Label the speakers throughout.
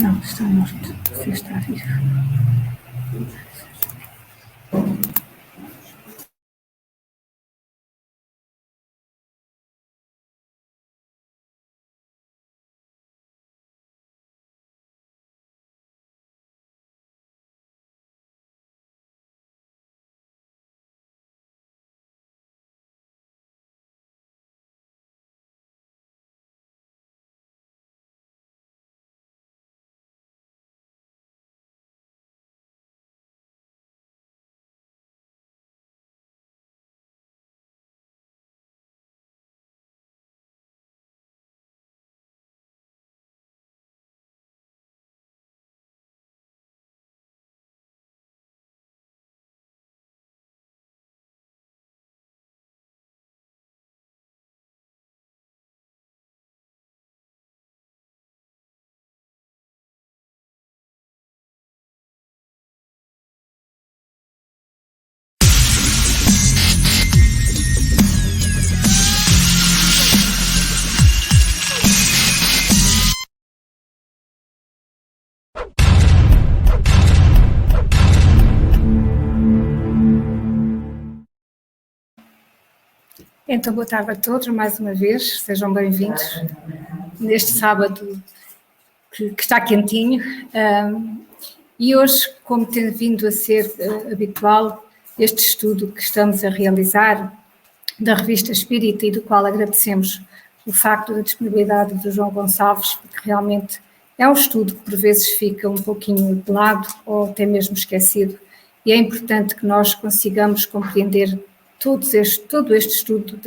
Speaker 1: Não, está morto. Você está vivo. Então, boa tarde a todos, mais uma vez, sejam bem-vindos neste sábado que está quentinho. E hoje, como tem vindo a ser habitual, este estudo que estamos a realizar da Revista Espírita e do qual agradecemos o facto da disponibilidade do João Gonçalves, porque realmente é um estudo que por vezes fica um pouquinho de lado ou até mesmo esquecido, e é importante que nós consigamos compreender todo este estudo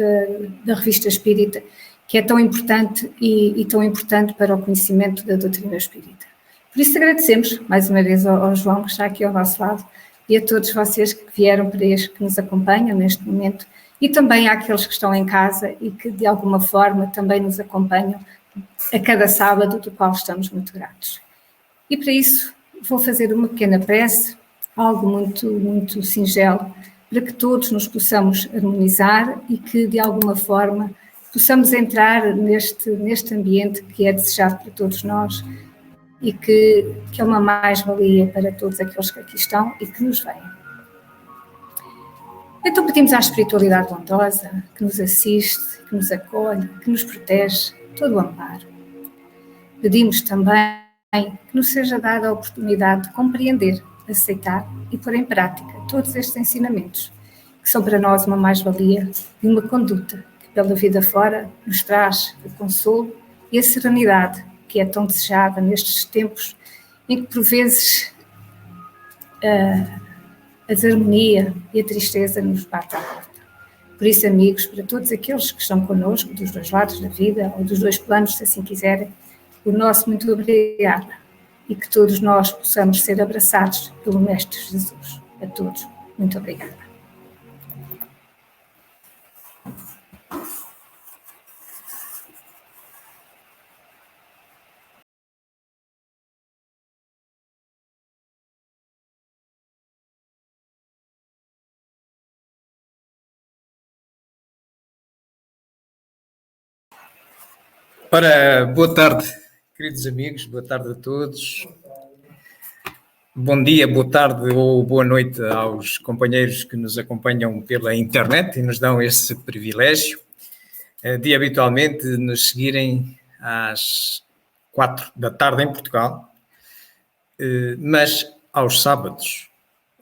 Speaker 1: da Revista Espírita, que é tão importante e tão importante para o conhecimento da doutrina espírita. Por isso agradecemos mais uma vez ao João, que está aqui ao nosso lado, e a todos vocês que vieram para este, que nos acompanham neste momento, e também àqueles que estão em casa e que de alguma forma também nos acompanham a cada sábado, do qual estamos muito gratos. E para isso vou fazer uma pequena prece, algo muito singelo, para que todos nos possamos harmonizar e que de alguma forma possamos entrar neste ambiente que é desejado para todos nós e que é uma mais-valia para todos aqueles que aqui estão e que nos veem. Então pedimos à espiritualidade bondosa que nos assiste, que nos acolhe, que nos protege, todo o amparo. Pedimos também que nos seja dada a oportunidade de compreender, aceitar e pôr em prática todos estes ensinamentos, que são para nós uma mais-valia e uma conduta que pela vida fora nos traz o consolo e a serenidade que é tão desejada nestes tempos em que por vezes a desarmonia e a tristeza nos bate à porta. Por isso, amigos, para todos aqueles que estão connosco, dos dois lados da vida, ou dos dois planos, se assim quiserem, o nosso muito obrigado e que todos nós possamos ser abraçados pelo Mestre Jesus. A todos, muito obrigada.
Speaker 2: Ora, boa tarde, queridos amigos, boa tarde a todos. Bom dia, boa tarde ou boa noite aos companheiros que nos acompanham pela internet e nos dão esse privilégio de habitualmente nos seguirem às 4 da tarde em Portugal, mas aos sábados,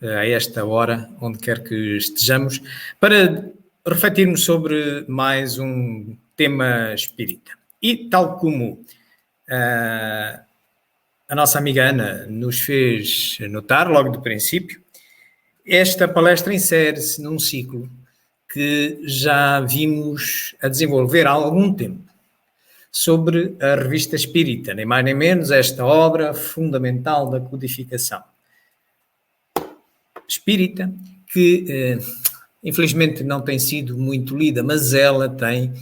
Speaker 2: a esta hora, onde quer que estejamos, para refletirmos sobre mais um tema espírita. E tal como a nossa amiga Ana nos fez notar logo do princípio, esta palestra insere-se num ciclo que já vimos a desenvolver há algum tempo sobre a Revista Espírita, nem mais nem menos esta obra fundamental da codificação espírita, que infelizmente não tem sido muito lida, mas ela tem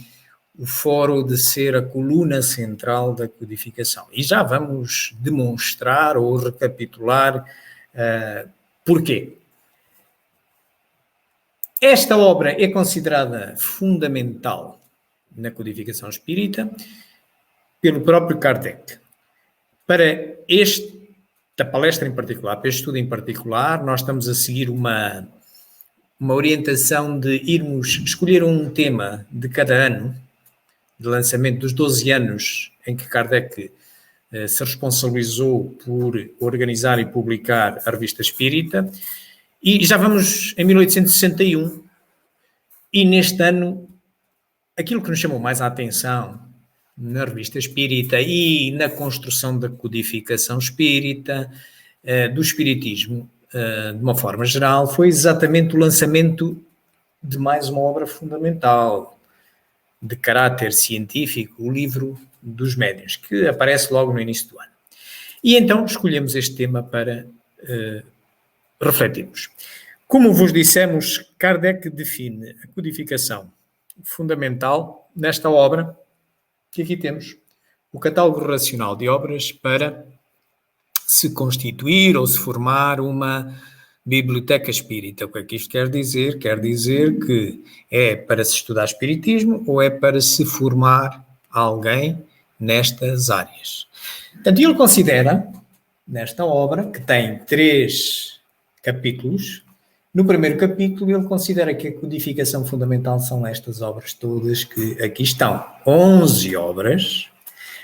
Speaker 2: o foro de ser a coluna central da codificação. E já vamos demonstrar ou recapitular porquê. Esta obra é considerada fundamental na codificação espírita pelo próprio Kardec. Para esta palestra em particular, para este estudo em particular, nós estamos a seguir uma orientação de irmos escolher um tema de cada ano, de lançamento dos 12 anos em que Kardec se responsabilizou por organizar e publicar a Revista Espírita, e já vamos em 1861, e neste ano, aquilo que nos chamou mais a atenção na Revista Espírita e na construção da codificação espírita, do espiritismo, de uma forma geral, foi exatamente o lançamento de mais uma obra fundamental, de caráter científico, o Livro dos Médiuns, que aparece logo no início do ano. E então escolhemos este tema para refletirmos. Como vos dissemos, Kardec define a codificação fundamental nesta obra, que aqui temos o catálogo racional de obras para se constituir ou se formar uma biblioteca espírita. O que é que isto quer dizer? Quer dizer que é para se estudar espiritismo ou é para se formar alguém nestas áreas. Portanto, ele considera, nesta obra, que tem 3 capítulos. No primeiro capítulo, ele considera que a codificação fundamental são estas obras todas que aqui estão. 11 obras,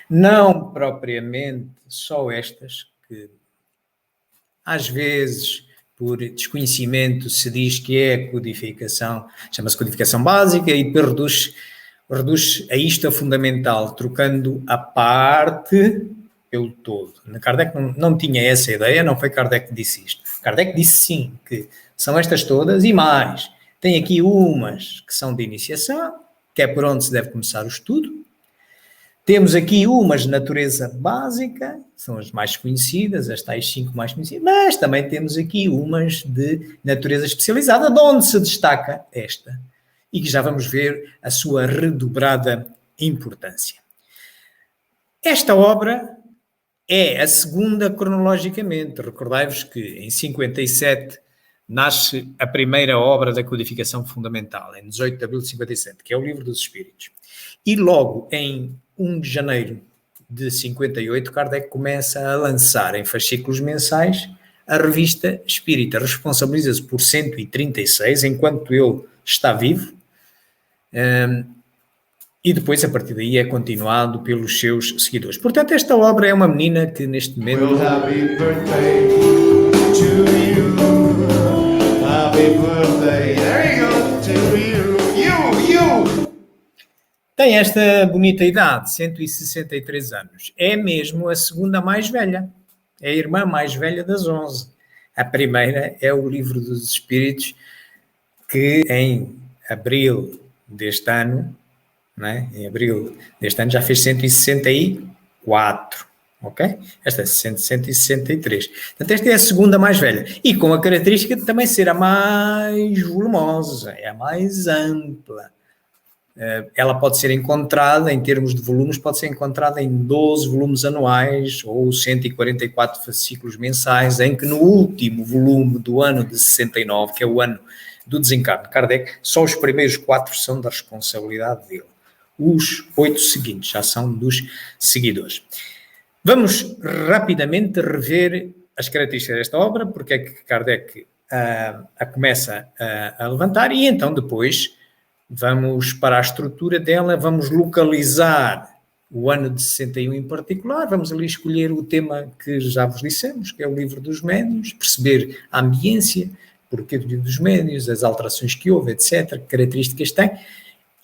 Speaker 2: não propriamente só estas, que às vezes, por desconhecimento, se diz que é codificação, chama-se codificação básica, e depois reduz a isto a fundamental, trocando a parte pelo todo. Kardec não tinha essa ideia, não foi Kardec que disse isto. Kardec disse sim, que são estas todas e mais. Tem aqui umas que são de iniciação, que é por onde se deve começar o estudo. Temos aqui umas de natureza básica, são as mais conhecidas, as tais 5 mais conhecidas, mas também temos aqui umas de natureza especializada, de onde se destaca esta, e que já vamos ver a sua redobrada importância. Esta obra é a segunda cronologicamente. Recordai-vos que em 57 nasce a primeira obra da codificação fundamental, em 18 de abril de 57, que é o Livro dos Espíritos. E logo em 1 de janeiro de 58, Kardec começa a lançar em fascículos mensais a Revista Espírita. Responsabiliza-se por 136, enquanto ele está vivo, e depois, a partir daí, é continuado pelos seus seguidores. Portanto, esta obra é uma menina que, neste momento... Well, happy birthday to you. Happy birthday, there you go, to you. Tem esta bonita idade, 163 anos. É mesmo a segunda mais velha. É a irmã mais velha das 11. A primeira é o Livro dos Espíritos, que em abril deste ano... Não é? Em abril deste ano já fez 164, ok? Esta é 163. Portanto, esta é a segunda mais velha. E com a característica de também ser a mais volumosa, é a mais ampla. Ela pode ser encontrada, em termos de volumes, pode ser encontrada em 12 volumes anuais ou 144 fascículos mensais, em que no último volume do ano de 69, que é o ano do desencarne de Kardec, só os primeiros 4 são da responsabilidade dele. Os 8 seguintes já são dos seguidores. Vamos rapidamente rever as características desta obra, porque é que Kardec a começa a levantar, e então depois vamos para a estrutura dela, vamos localizar o ano de 61 em particular, vamos ali escolher o tema que já vos dissemos, que é o Livro dos Médiuns, perceber a ambiência, porquê do Livro dos Médiuns, as alterações que houve, etc., que características tem.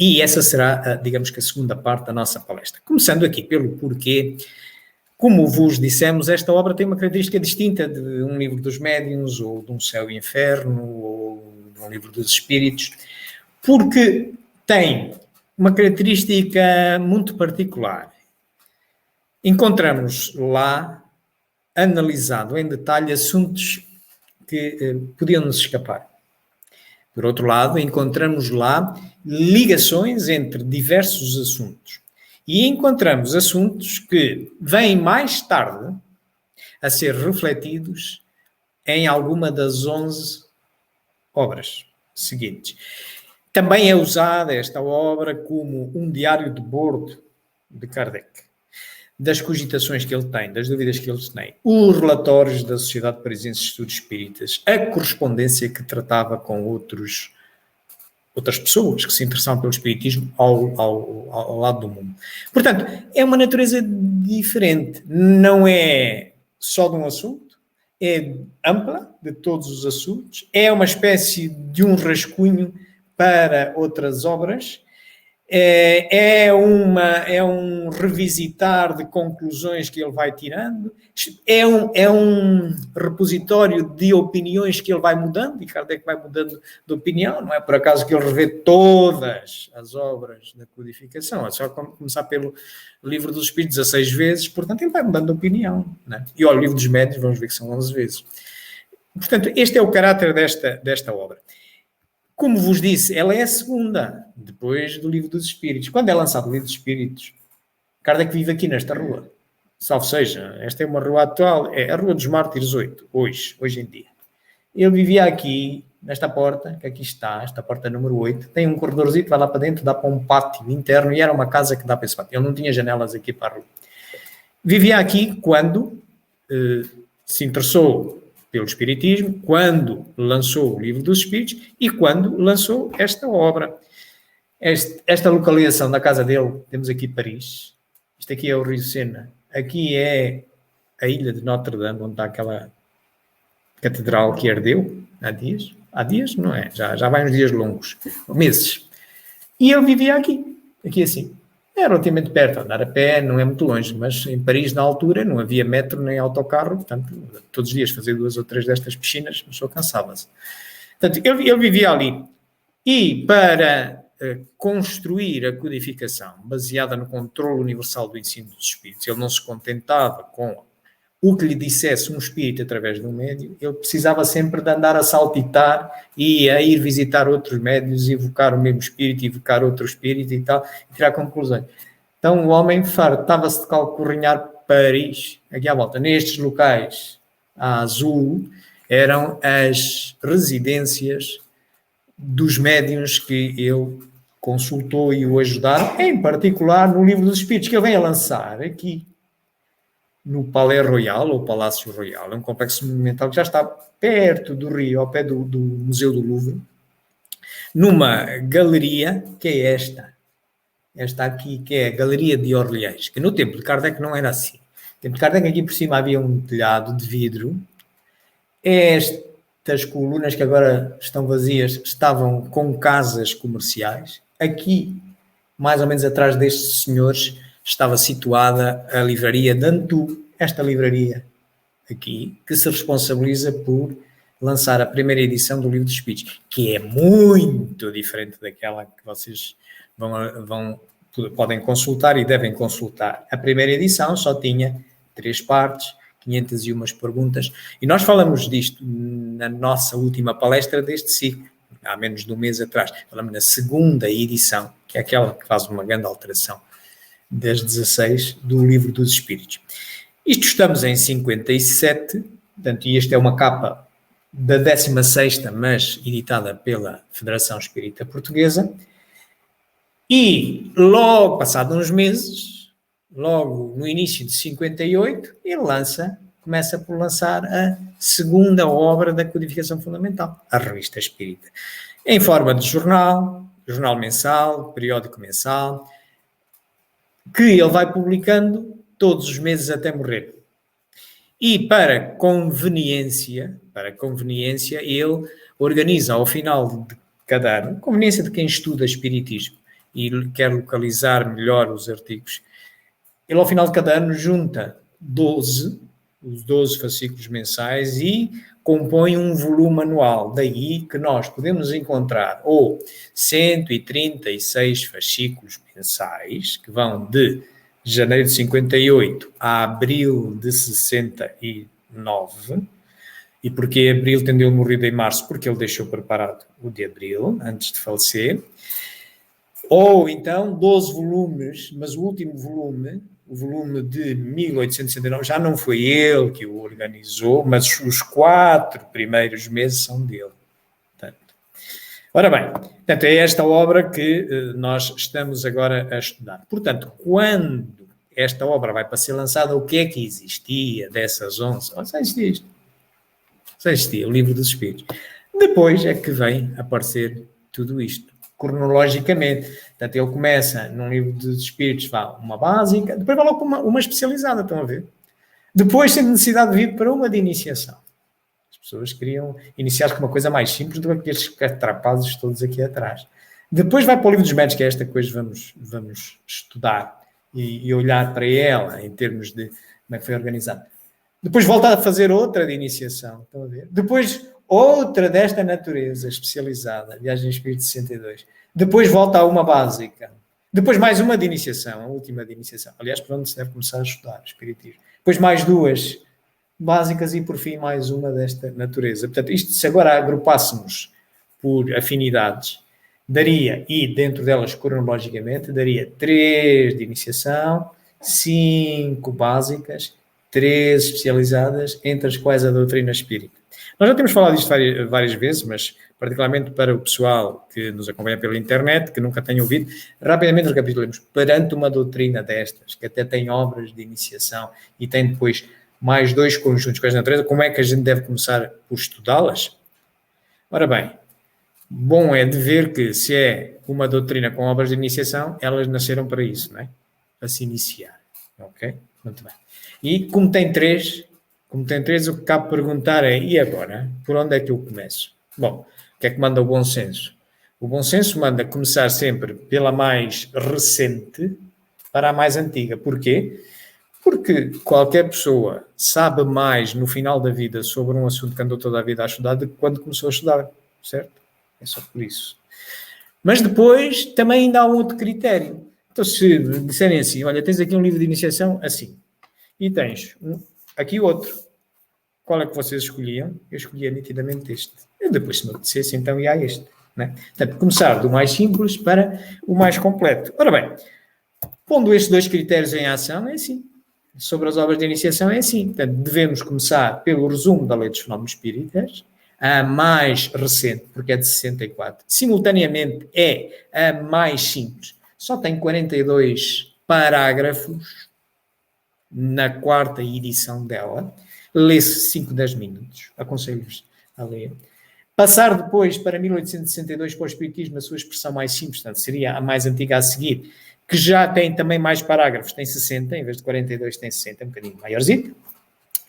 Speaker 2: E essa será, digamos que, a segunda parte da nossa palestra. Começando aqui pelo porquê. Como vos dissemos, esta obra tem uma característica distinta de um Livro dos Médiuns, ou de um Céu e Inferno, ou de um Livro dos Espíritos, porque tem uma característica muito particular. Encontramos lá, analisado em detalhe, assuntos que podiam nos escapar. Por outro lado, encontramos lá ligações entre diversos assuntos. E encontramos assuntos que vêm mais tarde a ser refletidos em alguma das 11 obras seguintes. Também é usada esta obra como um diário de bordo de Kardec. das cogitações que ele tem, das dúvidas que ele tem, os relatórios da Sociedade Parisiense de Estudos Espíritas, a correspondência que tratava com outras pessoas que se interessavam pelo espiritismo ao lado do mundo. Portanto, é uma natureza diferente. Não é só de um assunto, é ampla, de todos os assuntos, é uma espécie de um rascunho para outras obras, é um revisitar de conclusões que ele vai tirando, é um repositório de opiniões que ele vai mudando, e Kardec vai mudando de opinião, não é por acaso que ele revê todas as obras da codificação, é só começar pelo Livro dos Espíritos 16 vezes, portanto ele vai mudando de opinião, não é? E o Livro dos Médiuns, vamos ver que são 11 vezes. Portanto, este é o caráter desta obra. Como vos disse, ela é a segunda, depois do Livro dos Espíritos. Quando é lançado o Livro dos Espíritos, Kardec vive aqui nesta rua. Salve seja, esta é uma rua atual, é a Rua dos Mártires 8, hoje em dia. Ele vivia aqui, nesta porta, que aqui está, esta porta número 8, tem um corredorzinho, vai lá para dentro, dá para um pátio interno, e era uma casa que dá para esse pátio. Ele não tinha janelas aqui para a rua. Vivia aqui quando se interessou pelo Espiritismo, quando lançou o Livro dos Espíritos e quando lançou esta obra. Esta localização da casa dele, temos aqui Paris, isto aqui é o Rio Sena, aqui é a ilha de Notre Dame, onde está aquela catedral que ardeu há dias, não é? Já vai uns dias longos, meses. E ele vivia aqui assim. É relativamente perto, andar a pé não é muito longe, mas em Paris, na altura, não havia metro nem autocarro, portanto, todos os dias fazer 2 ou 3 destas piscinas, a pessoa cansava-se. Portanto, ele vivia ali. E para construir a codificação baseada no controle universal do ensino dos espíritos, ele não se contentava com o que lhe dissesse um espírito através de um médium, ele precisava sempre de andar a saltitar e a ir visitar outros médiuns, evocar o mesmo espírito, evocar outro espírito e tal, e tirar conclusões. Então o homem fartava-se de calcorrinhar Paris, aqui à volta. Nestes locais a azul eram as residências dos médiuns que ele consultou e o ajudaram, em particular no Livro dos Espíritos, que ele vem a lançar aqui no Palais Royal, ou Palácio Royal, é um complexo monumental que já está perto do Rio, ao pé do Museu do Louvre, numa galeria que é esta aqui, que é a Galeria de Orleans, que no tempo de Kardec não era assim. No tempo de Kardec aqui por cima havia um telhado de vidro, estas colunas que agora estão vazias estavam com casas comerciais, aqui, mais ou menos atrás destes senhores, estava situada a livraria Dantu, esta livraria aqui, que se responsabiliza por lançar a primeira edição do Livro dos Espíritos, que é muito diferente daquela que vocês podem consultar e devem consultar. A primeira edição só tinha 3 partes, 501 perguntas, e nós falamos disto na nossa última palestra deste ciclo, há menos de um mês atrás. Falamos na segunda edição, que é aquela que faz uma grande alteração das 16 do Livro dos Espíritos. Isto estamos em 57, portanto, e esta é uma capa da 16ª, mas editada pela Federação Espírita Portuguesa, e logo, passados uns meses, logo no início de 58, ele começa por lançar a segunda obra da codificação fundamental, a Revista Espírita, em forma de jornal mensal, periódico mensal, que ele vai publicando todos os meses até morrer. E para conveniência, ele organiza ao final de cada ano, conveniência de quem estuda espiritismo e quer localizar melhor os artigos, ele ao final de cada ano junta os 12 fascículos mensais e compõe um volume anual. Daí que nós podemos encontrar 136 fascículos mensais, que vão de janeiro de 58 a abril de 69. E porquê abril, tendo ele morrido em março? Porque ele deixou preparado o de abril, antes de falecer. Ou então 12 volumes, mas o último volume, o volume de 1869, já não foi ele que o organizou, mas os 4 primeiros meses são dele. Ora bem, é esta obra que nós estamos agora a estudar. Portanto, quando esta obra vai para ser lançada, o que é que existia dessas 11? Só existia isto. Só existia o Livro dos Espíritos. Depois é que vem aparecer tudo isto, cronologicamente. Portanto, ele começa num Livro dos Espíritos, uma básica, depois vai logo para uma especializada, estão a ver? Depois, sem necessidade de vir para uma de iniciação. As pessoas queriam iniciar com uma coisa mais simples do que aqueles catrapazes todos aqui atrás. Depois vai para o Livro dos Médiuns, que é esta que hoje vamos estudar e olhar para ela em termos de como é que foi organizado. Depois volta a fazer outra de iniciação, estão a ver? Depois outra desta natureza especializada, Viagem Espírito 62. Depois volta a uma básica. Depois mais uma de iniciação, a última de iniciação. Aliás, por onde se deve começar a estudar o Espiritismo. Depois mais duas básicas e, por fim, mais uma desta natureza. Portanto, isto, se agora agrupássemos por afinidades, daria, e dentro delas cronologicamente, daria 3 de iniciação, 5 básicas, 3 especializadas, entre as quais a doutrina espírita. Nós já temos falado disto várias vezes, mas particularmente para o pessoal que nos acompanha pela internet, que nunca tenha ouvido, rapidamente recapitulemos. Perante uma doutrina destas, que até tem obras de iniciação e tem depois mais 2 conjuntos com esta natureza, como é que a gente deve começar por estudá-las? Ora bem, bom é de ver que se é uma doutrina com obras de iniciação, elas nasceram para isso, não é? Para se iniciar. Ok? Muito bem. E como tem 3, o que cabe perguntar é, e agora? Por onde é que eu começo? Bom, o que é que manda o bom senso? O bom senso manda começar sempre pela mais recente para a mais antiga. Porquê? Porque qualquer pessoa sabe mais no final da vida sobre um assunto que andou toda a vida a estudar do que quando começou a estudar, certo? É só por isso. Mas depois também ainda há um outro critério. Então, se disserem assim, olha, tens aqui um livro de iniciação assim, e tens aqui outro, qual é que vocês escolhiam? Eu escolhia nitidamente este. E depois, se me apetecesse, então ia a este. Né? Portanto, começar do mais simples para o mais completo. Ora bem, pondo estes 2 critérios em ação, é assim. Sobre as obras de iniciação, é assim. Portanto, devemos começar pelo resumo da Lei dos Fenómenos Espíritas, a mais recente, porque é de 64. Simultaneamente, é a mais simples. Só tem 42 parágrafos na 4ª edição dela. Lê-se 5, 10 minutos. Aconselho-vos a ler. Passar depois para 1862 para o Espiritismo, a sua expressão mais simples, portanto, seria a mais antiga a seguir, que já tem também mais parágrafos, tem 60, em vez de 42 tem 60, um bocadinho maiorzinho.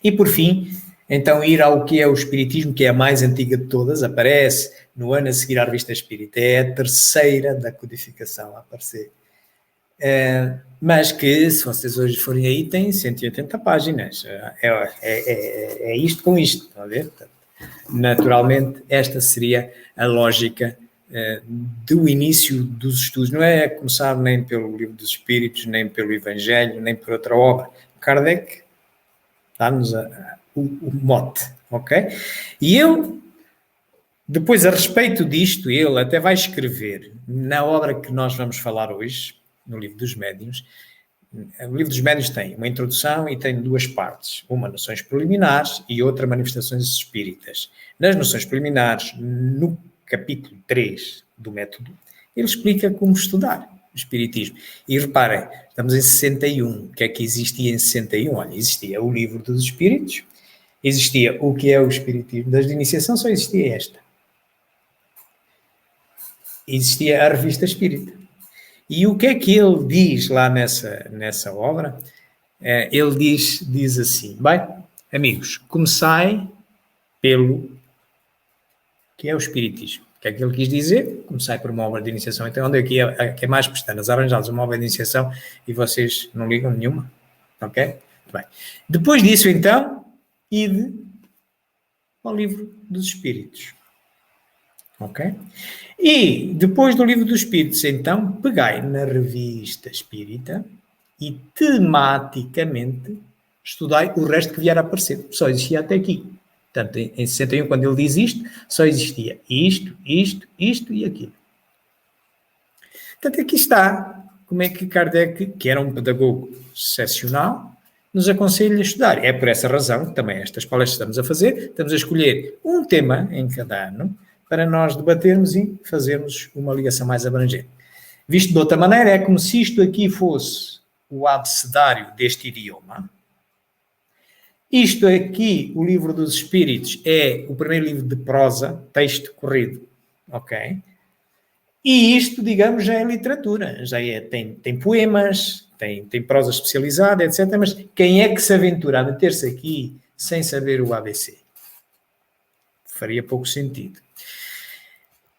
Speaker 2: E por fim, então ir ao que é o Espiritismo, que é a mais antiga de todas, aparece no ano a seguir à Revista Espírita, é a 3ª da codificação a aparecer. Mas que, se vocês hoje forem aí, tem 180 páginas. É isto com isto, estão a ver? Naturalmente, esta seria a lógica do início dos estudos. Não é começar nem pelo Livro dos Espíritos, nem pelo Evangelho, nem por outra obra. Kardec dá-nos o mote, ok? E ele, depois, a respeito disto, ele até vai escrever na obra que nós vamos falar hoje, no Livro dos Médiuns. O Livro dos Médiuns tem uma introdução e tem 2 partes. Uma, noções preliminares, e outra, manifestações espíritas. Nas noções preliminares, no capítulo 3 do método, ele explica como estudar o Espiritismo. E reparem, estamos em 61. O que é que existia em 61? Olha, existia o Livro dos Espíritos, existia o que é o Espiritismo. Das de iniciação só existia esta. Existia a Revista Espírita. E o que é que ele diz lá nessa obra? Ele diz assim, bem, amigos, comecei pelo que é o Espiritismo. O que é que ele quis dizer? Comecei por uma obra de iniciação. Então, onde aqui é mais pestanas? Arranjados uma obra de iniciação e vocês não ligam nenhuma? Ok? Muito bem. Depois disso, então, ide ao Livro dos Espíritos. Ok? E, depois do Livro dos Espíritos, então, peguei na Revista Espírita e, tematicamente, estudei o resto que vier a aparecer. Só existia até aqui. Portanto, em 61, quando ele diz isto, só existia isto e aquilo. Portanto, aqui está como é que Kardec, que era um pedagogo excepcional, nos aconselha a estudar. É por essa razão que também estas palestras estamos a fazer. Estamos a escolher um tema em cada ano para nós debatermos e fazermos uma ligação mais abrangente. Visto de outra maneira, é como se isto aqui fosse o abecedário deste idioma. Isto aqui, o Livro dos Espíritos, é o primeiro livro de prosa, texto corrido, ok? E isto, digamos, já é literatura, tem poemas, tem prosa especializada, etc. Mas quem é que se aventura a meter-se aqui sem saber o ABC? Faria pouco sentido.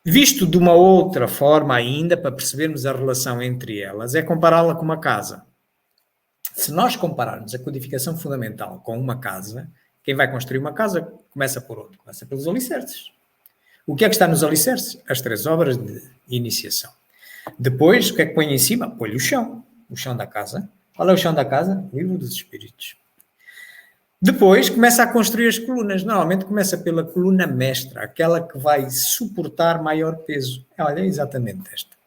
Speaker 2: Visto de uma outra forma ainda, para percebermos a relação entre elas, é compará-la com uma casa. Se nós compararmos a codificação fundamental com uma casa, quem vai construir uma casa começa por onde? Começa pelos alicerces. O que é que está nos alicerces? As 3 obras de iniciação. Depois, o que é que põe em cima? Põe-lhe o chão da casa. Qual é o chão da casa? O Livro dos Espíritos. Depois, começa a construir as colunas. Normalmente começa pela coluna mestra, aquela que vai suportar maior peso. Olha, é exatamente esta.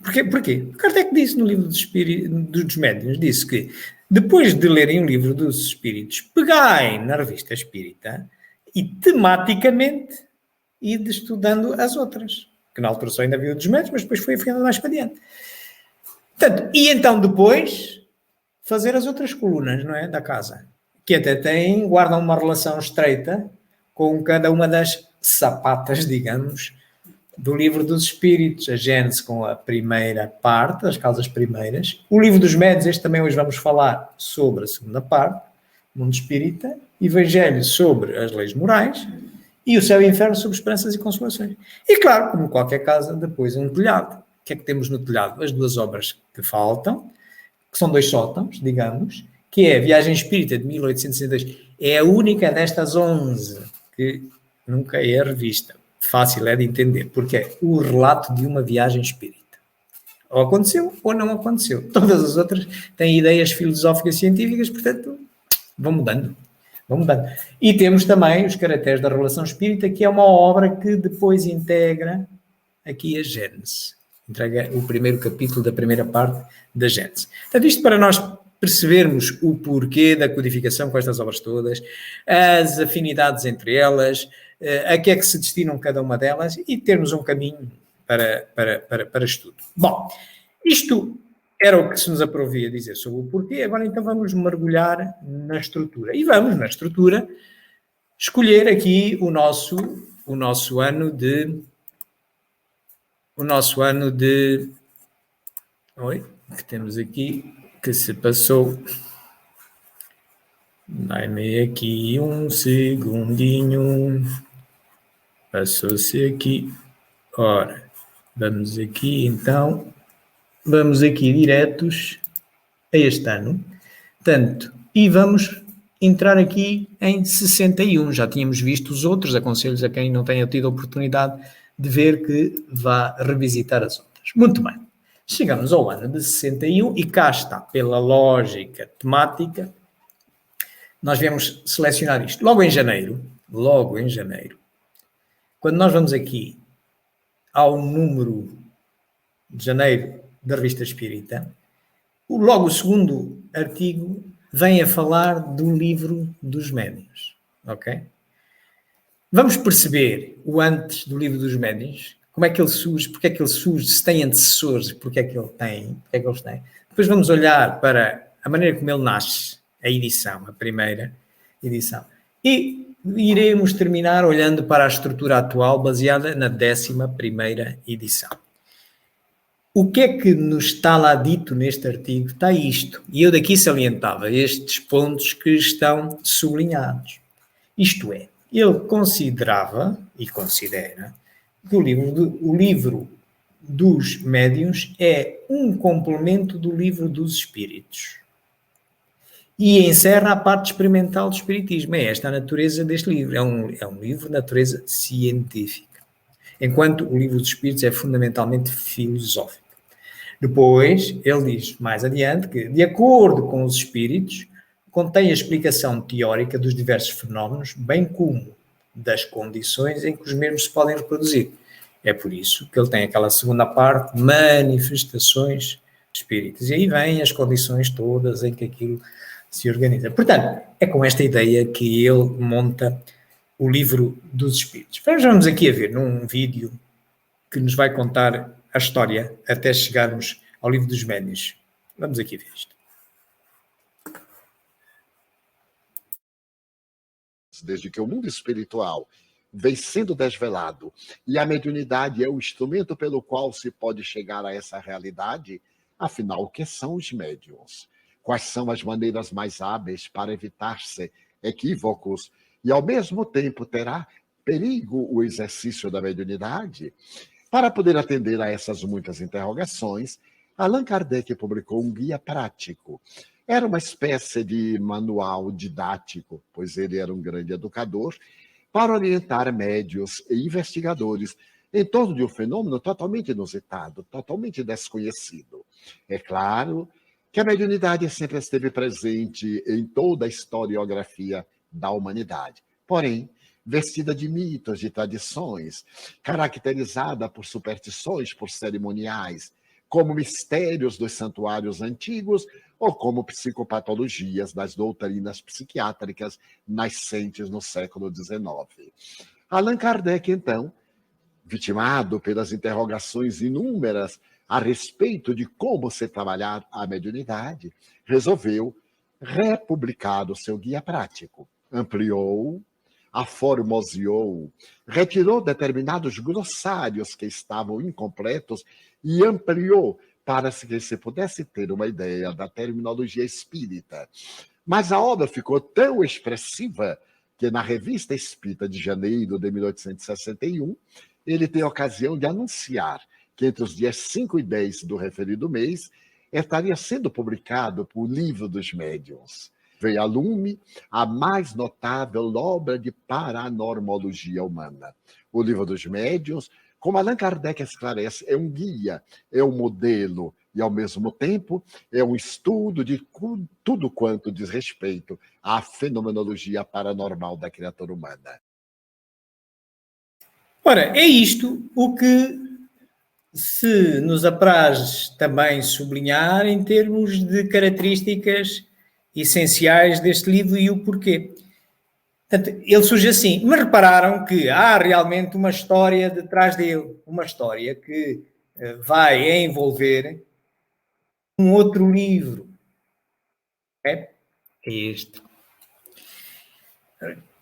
Speaker 2: Porquê? Porque Kardec disse no Livro dos Médiuns, disse que depois de lerem o Livro dos Espíritos, pegai na Revista Espírita e tematicamente ir estudando as outras, que na altura só ainda havia o dos Médiuns, mas depois foi afiando mais para diante. Portanto, e então depois fazer as outras colunas, não é, da casa, que até guardam uma relação estreita com cada uma das sapatas, digamos, do Livro dos Espíritos, a Gênese com a primeira parte, as causas primeiras. O Livro dos Médiuns, este também hoje vamos falar sobre a segunda parte, Mundo Espírita, Evangelho sobre as leis morais e o Céu e o Inferno sobre esperanças e consolações. E claro, como qualquer casa, depois um telhado. O que é que temos no telhado? As 2 obras que faltam, que são 2 sótãos, digamos, que é a Viagem Espírita de 1862. É a única destas 11 que nunca é revista. Fácil é de entender, porque é o relato de uma viagem espírita. Ou aconteceu ou não aconteceu. Todas as outras têm ideias filosóficas e científicas, portanto, vão mudando. E temos também os caracteres da Revelação Espírita, que é uma obra que depois integra aqui a Gênese. Entrega o primeiro capítulo da primeira parte da Gênese. Portanto, isto para nós percebermos o porquê da codificação com estas obras todas, as afinidades entre elas, a que é que se destinam cada uma delas e termos um caminho para estudo. Bom, isto era o que se nos aprovia dizer sobre o porquê. Agora então vamos mergulhar na estrutura. E vamos, na estrutura, escolher aqui o nosso ano de... Oi, que temos aqui, que se passou... Dai-me aqui um segundinho. Passou-se aqui. Ora, vamos aqui então. Vamos aqui diretos a este ano. Portanto, e vamos entrar aqui em 61. Já tínhamos visto os outros. Aconselho a quem não tenha tido a oportunidade de ver que vá revisitar as outras. Muito bem. Chegamos ao ano de 61 e cá está, pela lógica temática, nós viemos selecionar isto. Logo em janeiro, quando nós vamos aqui ao número de janeiro da Revista Espírita, logo o segundo artigo vem a falar do Livro dos Médiuns, ok? Vamos perceber o antes do Livro dos Médiuns, como é que ele surge, porque é que ele surge, se tem antecessores, porque é que eles têm. Depois vamos olhar para a maneira como ele nasce, a primeira edição. E iremos terminar olhando para a estrutura atual, baseada na 11ª edição. O que é que nos está lá dito neste artigo? Está isto. E eu daqui salientava estes pontos que estão sublinhados. Isto é, ele considerava, e considera, que o livro dos Médiuns é um complemento do Livro dos Espíritos. E encerra a parte experimental do Espiritismo. É esta a natureza deste livro. É um livro de natureza científica. Enquanto o Livro dos Espíritos é fundamentalmente filosófico. Depois, ele diz mais adiante que, de acordo com os Espíritos, contém a explicação teórica dos diversos fenómenos, bem como das condições em que os mesmos se podem reproduzir. É por isso que ele tem aquela segunda parte, manifestações espíritas. E aí vêm as condições todas em que aquilo se organiza. Portanto, é com esta ideia que ele monta o Livro dos Espíritos. Vamos aqui a ver num vídeo que nos vai contar a história até chegarmos ao Livro dos Médiuns. Vamos aqui ver isto.
Speaker 3: Desde que o mundo espiritual vem sendo desvelado e a mediunidade é o instrumento pelo qual se pode chegar a essa realidade, afinal, o que são os médiuns? Quais são as maneiras mais hábeis para evitar-se equívocos e, ao mesmo tempo, terá perigo o exercício da mediunidade? Para poder atender a essas muitas interrogações, Allan Kardec publicou um guia prático. Era uma espécie de manual didático, pois ele era um grande educador, para orientar médios e investigadores em torno de um fenômeno totalmente inusitado, totalmente desconhecido. É claro que a mediunidade sempre esteve presente em toda a historiografia da humanidade. Porém, vestida de mitos, de tradições, caracterizada por superstições, por cerimoniais, como mistérios dos santuários antigos ou como psicopatologias das doutrinas psiquiátricas nascentes no século XIX. Allan Kardec, então, vitimado pelas interrogações inúmeras a respeito de como se trabalhar a mediunidade, resolveu republicar o seu guia prático. Ampliou, aformoseou, retirou determinados glossários que estavam incompletos e ampliou para que se pudesse ter uma ideia da terminologia espírita. Mas a obra ficou tão expressiva que na Revista Espírita de janeiro de 1861, ele tem a ocasião de anunciar que entre os dias 5 e 10 do referido mês estaria sendo publicado o Livro dos Médiuns. Veio a lume a mais notável obra de paranormologia humana. O Livro dos Médiuns, como Allan Kardec esclarece, é um guia, é um modelo e, ao mesmo tempo, é um estudo de tudo quanto diz respeito à fenomenologia paranormal da criatura humana.
Speaker 2: Ora, é isto o que se nos apraz também sublinhar em termos de características essenciais deste livro e o porquê. Portanto, ele surge assim, mas repararam que há realmente uma história detrás dele, uma história que vai envolver um outro livro. É este.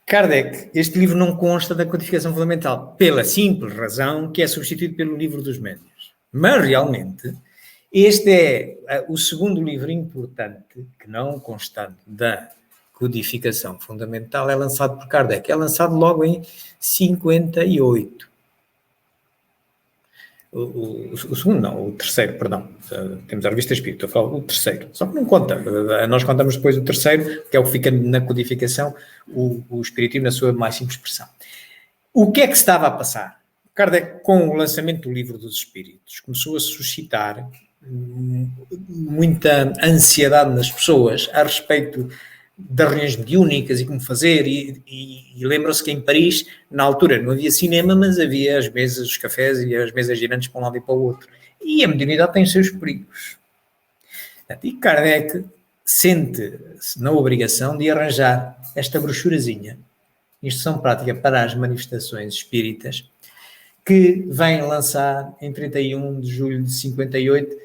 Speaker 2: Kardec, este livro não consta da codificação fundamental, pela simples razão que é substituído pelo Livro dos Médiuns. Mas, realmente, este é o segundo livro importante, que não constante da codificação fundamental, é lançado por Kardec. É lançado logo em 58. O segundo não, o terceiro, perdão. Temos a Revista Espírita, eu falo o terceiro. Só que não conta. Nós contamos depois o terceiro, que é o que fica na codificação, o Espiritismo na sua mais simples expressão. O que é que se estava a passar? Kardec, com o lançamento do Livro dos Espíritos, começou a suscitar muita ansiedade nas pessoas a respeito das reuniões mediúnicas e como fazer, e lembram-se que em Paris, na altura, não havia cinema, mas havia as mesas, os cafés e as mesas girantes para um lado e para o outro. E a mediunidade tem os seus perigos. E Kardec sente-se na obrigação de arranjar esta brochurazinha, Instrução Prática para as Manifestações Espíritas, que vem lançar em 31 de julho de 58,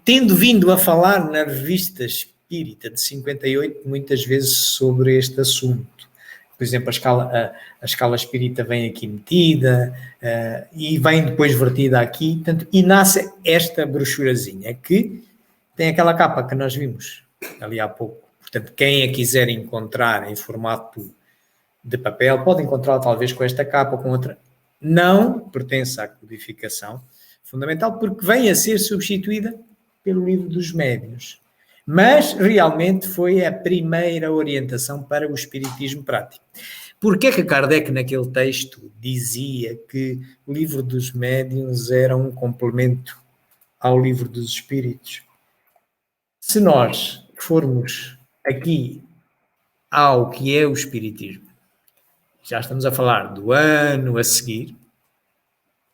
Speaker 2: tendo vindo a falar na Revista Espírita de 58 muitas vezes sobre este assunto. Por exemplo, a escala espírita vem aqui metida e vem depois vertida aqui, portanto, e nasce esta brochurazinha que tem aquela capa que nós vimos ali há pouco. Portanto, quem a quiser encontrar em formato de papel pode encontrá-la talvez com esta capa ou com outra. Não pertence à codificação fundamental porque vem a ser substituída pelo Livro dos Médiuns. Mas realmente foi a primeira orientação para o espiritismo prático. Porquê que Kardec naquele texto dizia que o Livro dos Médiuns era um complemento ao Livro dos Espíritos? Se nós formos aqui ao que é o espiritismo, já estamos a falar do ano a seguir,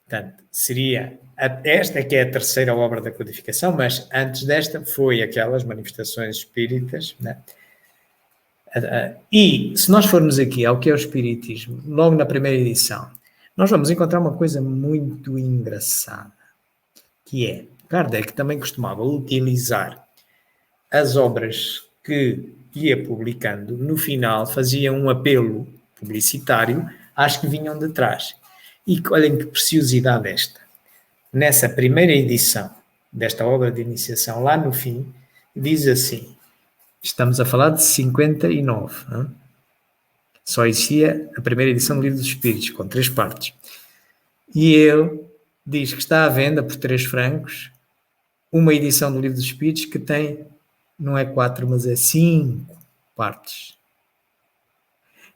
Speaker 2: portanto, seria esta que é a terceira obra da codificação, mas antes desta foi aquelas manifestações espíritas, né? E se nós formos aqui ao que é o espiritismo, logo na primeira edição, nós vamos encontrar uma coisa muito engraçada, que é, Kardec também costumava utilizar as obras que ia publicando, no final fazia um apelo publicitário às que vinham de trás. E olhem que preciosidade esta. Nessa primeira edição desta obra de iniciação, lá no fim, diz assim, estamos a falar de 59, hein? Só existia a primeira edição do Livro dos Espíritos, com 3 partes. E ele diz que está à venda por 3 francos uma edição do Livro dos Espíritos que tem, não é 4, mas é 5 partes.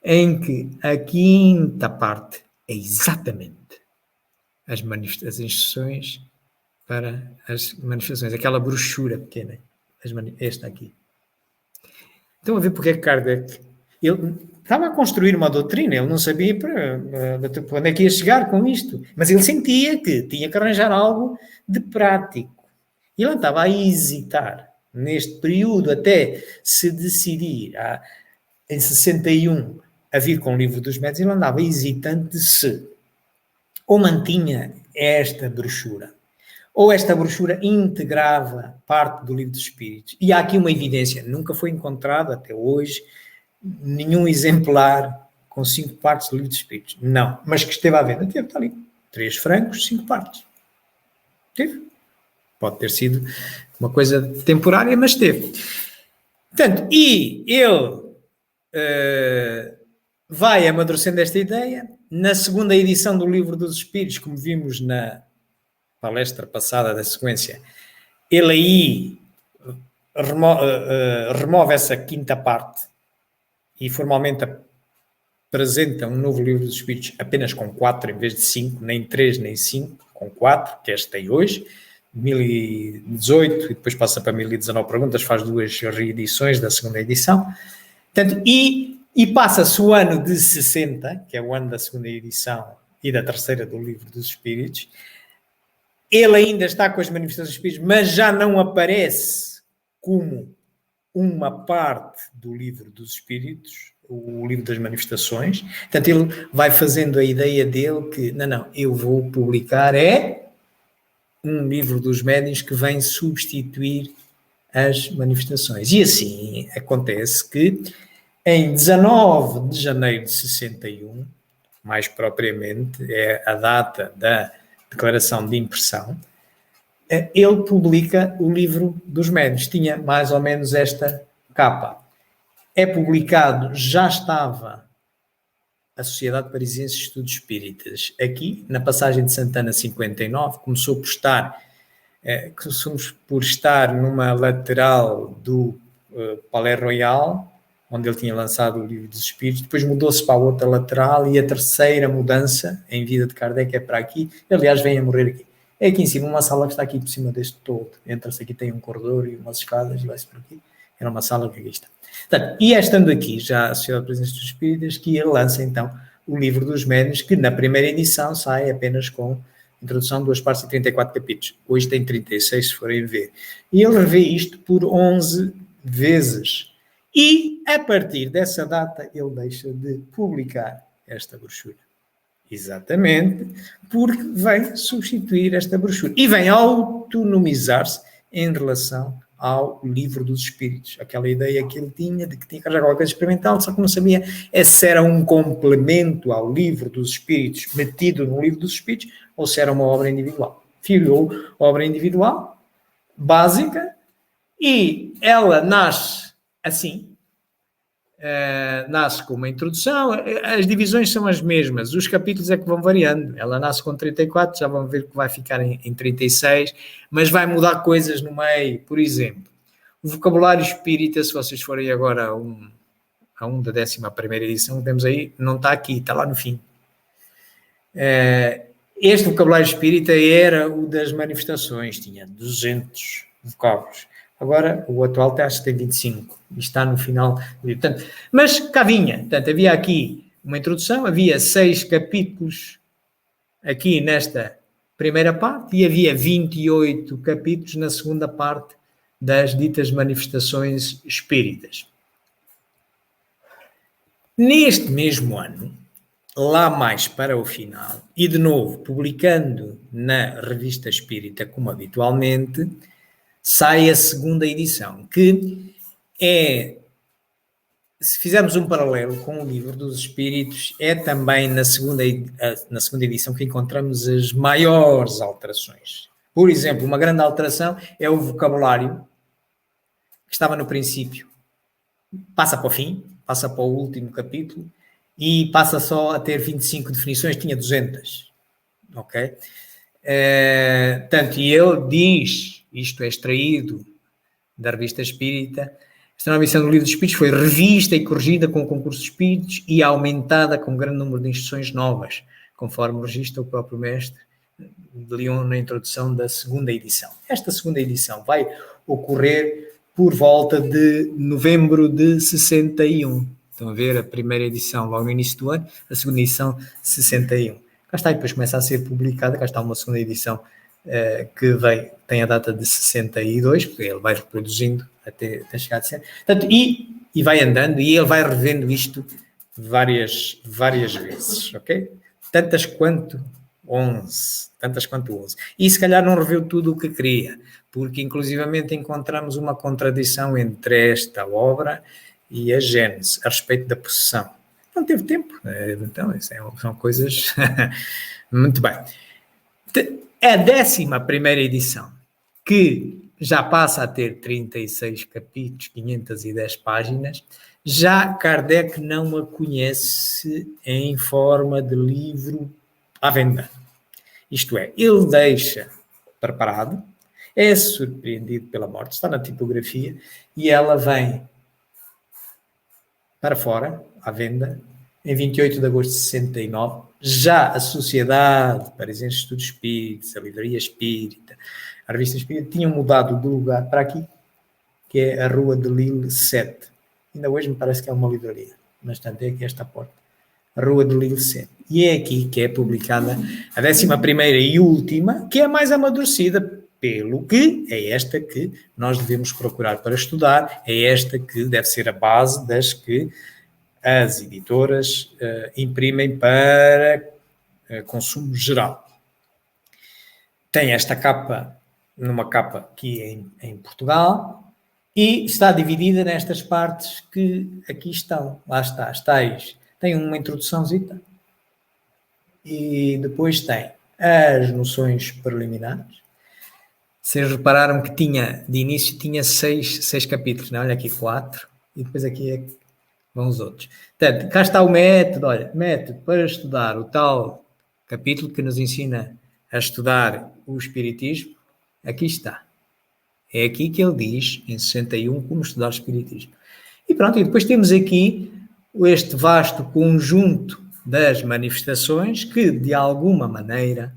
Speaker 2: Em que a 5ª parte é exatamente as instruções para as manifestações, aquela brochura pequena, esta aqui. Estão a ver porque é que Kardec, ele estava a construir uma doutrina, ele não sabia para onde é que ia chegar com isto, mas ele sentia que tinha que arranjar algo de prático. E ele estava a hesitar neste período até se decidir em 61 a vir com o Livro dos Médiuns, ele andava hesitante se ou mantinha esta brochura, ou esta brochura integrava parte do Livro dos Espíritos. E há aqui uma evidência, nunca foi encontrado até hoje nenhum exemplar com 5 partes do Livro dos Espíritos. Não, mas que esteve à venda, teve, está ali, 3 francos, 5 partes. Teve. Pode ter sido uma coisa temporária, mas teve. Portanto, e ele vai amadurecendo esta ideia. Na segunda edição do Livro dos Espíritos, como vimos na palestra passada da sequência, ele aí remove essa 5ª parte e formalmente apresenta um novo Livro dos Espíritos apenas com 4 em vez de 5, nem 3 nem 5, com 4, que este tem hoje, 1018, e depois passa para 1019 perguntas, faz 2 reedições da segunda edição. Portanto, e passa-se o ano de 60, que é o ano da segunda edição e da terceira do Livro dos Espíritos. Ele ainda está com as manifestações dos Espíritos, mas já não aparece como uma parte do Livro dos Espíritos, o Livro das Manifestações. Portanto, ele vai fazendo a ideia dele que, não, eu vou publicar um Livro dos Médiuns que vem substituir as manifestações. E assim acontece que em 19 de janeiro de 61, mais propriamente, é a data da declaração de impressão, ele publica o Livro dos Médiuns. Tinha mais ou menos esta capa. É publicado, já estava a Sociedade Parisiense de Estudos Espíritas. Aqui, na passagem de Santana 59, começou por estar numa lateral do Palais Royal, onde ele tinha lançado o Livro dos Espíritos, depois mudou-se para a outra lateral e a terceira mudança em vida de Kardec é para aqui. Aliás, vem a morrer aqui. É aqui em cima, uma sala que está aqui por cima deste todo. Entra-se aqui, tem um corredor e umas escadas e vai-se por aqui. Era uma sala que aqui está. Portanto, e é estando aqui já a Sociedade Parisiense dos Espíritas que ele lança então o Livro dos Médiuns, que na primeira edição sai apenas com introdução, 2 partes e 34 capítulos. Hoje tem 36, se forem ver. E ele revê isto por 11 vezes. E, a partir dessa data, ele deixa de publicar esta brochura. Exatamente, porque vem substituir esta brochura. E vem autonomizar-se em relação ao Livro dos Espíritos. Aquela ideia que ele tinha de que tinha que arranjar alguma coisa experimental, só que não sabia se era um complemento ao Livro dos Espíritos metido no Livro dos Espíritos ou se era uma obra individual. Filiou obra individual, básica, e ela nasce assim, nasce com uma introdução, as divisões são as mesmas, os capítulos é que vão variando. Ela nasce com 34, já vão ver que vai ficar em 36, mas vai mudar coisas no meio. Por exemplo, o vocabulário espírita, se vocês forem agora a um da 11ª edição, temos aí, não está aqui, está lá no fim. Este vocabulário espírita era o das manifestações, tinha 200 vocábulos. Agora, o atual acho que tem 25, e está no final. Portanto, mas cá vinha. Portanto, havia aqui uma introdução, havia 6 capítulos aqui nesta primeira parte, e havia 28 capítulos na segunda parte das ditas manifestações espíritas. Neste mesmo ano, lá mais para o final, e de novo publicando na Revista Espírita, como habitualmente, sai a segunda edição, que é, se fizermos um paralelo com o Livro dos Espíritos, é também na segunda edição que encontramos as maiores alterações. Por exemplo, uma grande alteração é o vocabulário, que estava no princípio, passa para o fim, passa para o último capítulo, e passa só a ter 25 definições, tinha 200. Ok? Tanto, e ele diz, isto é extraído da Revista Espírita, esta nova edição do Livro dos Espíritos foi revista e corrigida com o concurso de Espíritos e aumentada com um grande número de instruções novas, conforme registra o próprio mestre de Lyon na introdução da segunda edição. Esta segunda edição vai ocorrer por volta de novembro de 61. Estão a ver a primeira edição logo no início do ano, a segunda edição 61. Cá está, e depois começa a ser publicada, cá está uma segunda edição que tem a data de 62, porque ele vai reproduzindo até chegar a 100. Portanto, e vai andando, e ele vai revendo isto várias vezes, ok? Tantas quanto 11. E se calhar não reveu tudo o que queria, porque inclusivamente encontramos uma contradição entre esta obra e a Gênese, a respeito da possessão. Não teve tempo, então são coisas... Muito bem. A 11ª edição, que já passa a ter 36 capítulos, 510 páginas, já Kardec não a conhece em forma de livro à venda. Isto é, ele deixa preparado, é surpreendido pela morte, está na tipografia, e ela vem para fora, à venda, em 28 de agosto de 69, já a Sociedade Parisiense de Estudos Espíritas, a Livraria Espírita, a Revista Espírita, tinham mudado de lugar para aqui, que é a Rua de Lille 7. Ainda hoje me parece que é uma livraria, mas tanto é aqui esta porta. A Rua de Lille 7. E é aqui que é publicada a 11ª e última, que é a mais amadurecida, pelo que é esta que nós devemos procurar para estudar, é esta que deve ser a base das que as editoras imprimem para consumo geral. Tem esta capa, numa capa aqui em Portugal, e está dividida nestas partes que aqui estão. Lá está, as tais. Tem uma introduçãozita, e depois tem as noções preliminares. Vocês repararam que de início tinha 6 capítulos, não? Olha aqui 4, e depois aqui vão os outros. Portanto, cá está o método, olha, método para estudar o tal capítulo que nos ensina a estudar o Espiritismo, aqui está. É aqui que ele diz, em 61, como estudar o Espiritismo. E pronto, e depois temos aqui este vasto conjunto das manifestações que, de alguma maneira,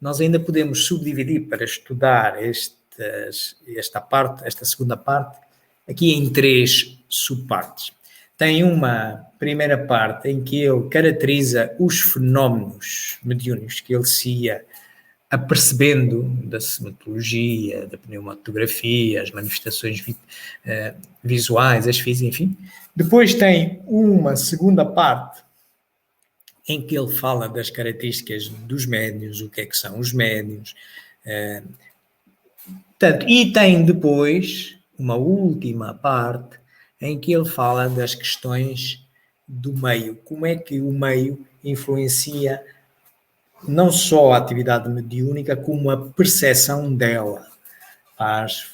Speaker 2: nós ainda podemos subdividir para estudar esta segunda parte, aqui em 3 subpartes. Tem uma primeira parte em que ele caracteriza os fenómenos mediúnicos que ele se ia apercebendo da sematologia, da pneumatografia, as manifestações visuais, as físicas, enfim. Depois tem uma segunda parte em que ele fala das características dos médiuns, o que é que são os médiuns. E tem depois uma última parte em que ele fala das questões do meio. Como é que o meio influencia não só a atividade mediúnica, como a percepção dela.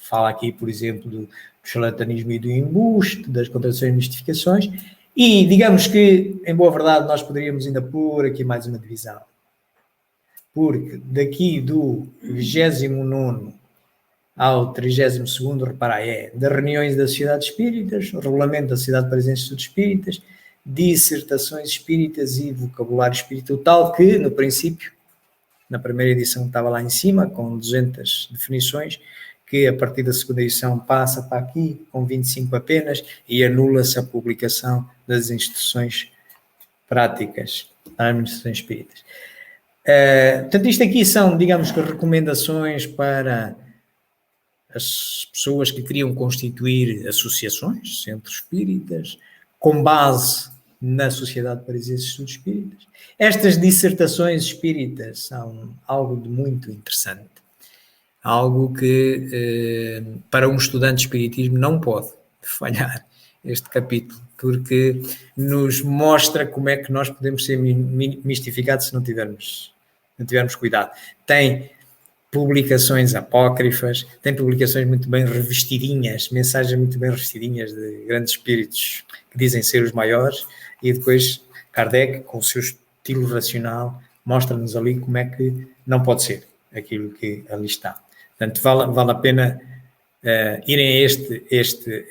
Speaker 2: Fala aqui, por exemplo, do charlatanismo e do embuste, das contradições e mistificações, e digamos que, em boa verdade, nós poderíamos ainda pôr aqui mais uma divisão. Porque daqui do 29º ao 32º, repara, das reuniões das sociedades espíritas, o regulamento da Sociedade Parisiense de Estudos Espíritas, dissertações espíritas e vocabulário espírita, tal que, no princípio, na primeira edição estava lá em cima, com 200 definições, que a partir da segunda edição passa para aqui, com 25 apenas, e anula-se a publicação das instruções práticas para administrações espíritas. Portanto, isto aqui são, digamos que, recomendações para as pessoas que queriam constituir associações, centros espíritas, com base na Sociedade Parisiense de Estudos Espíritas. Estas dissertações espíritas são algo de muito interessante. algo que para um estudante de espiritismo não pode falhar este capítulo, porque nos mostra como é que nós podemos ser mistificados se não tivermos cuidado. Tem publicações apócrifas, tem publicações muito bem revestidinhas, mensagens muito bem revestidinhas de grandes espíritos que dizem ser os maiores, e depois Kardec, com o seu estilo racional, mostra-nos ali como é que não pode ser aquilo que ali está. Portanto, vale a pena irem a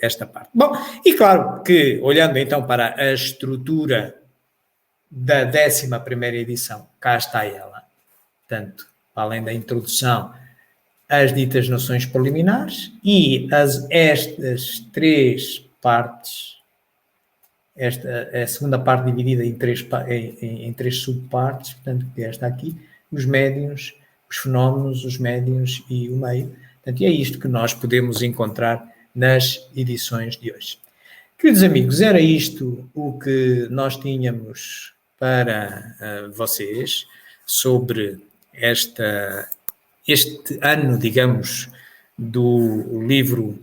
Speaker 2: esta parte. Bom, e claro que, olhando então para a estrutura da 11ª edição, cá está ela. Portanto, além da introdução, as ditas noções preliminares e estas 3 partes, a segunda parte dividida em 3 subpartes, portanto, que é esta aqui, os médiuns, os fenómenos, os médiuns e o meio. Portanto, é isto que nós podemos encontrar nas edições de hoje. Queridos amigos, era isto o que nós tínhamos para vocês sobre este ano, digamos, do livro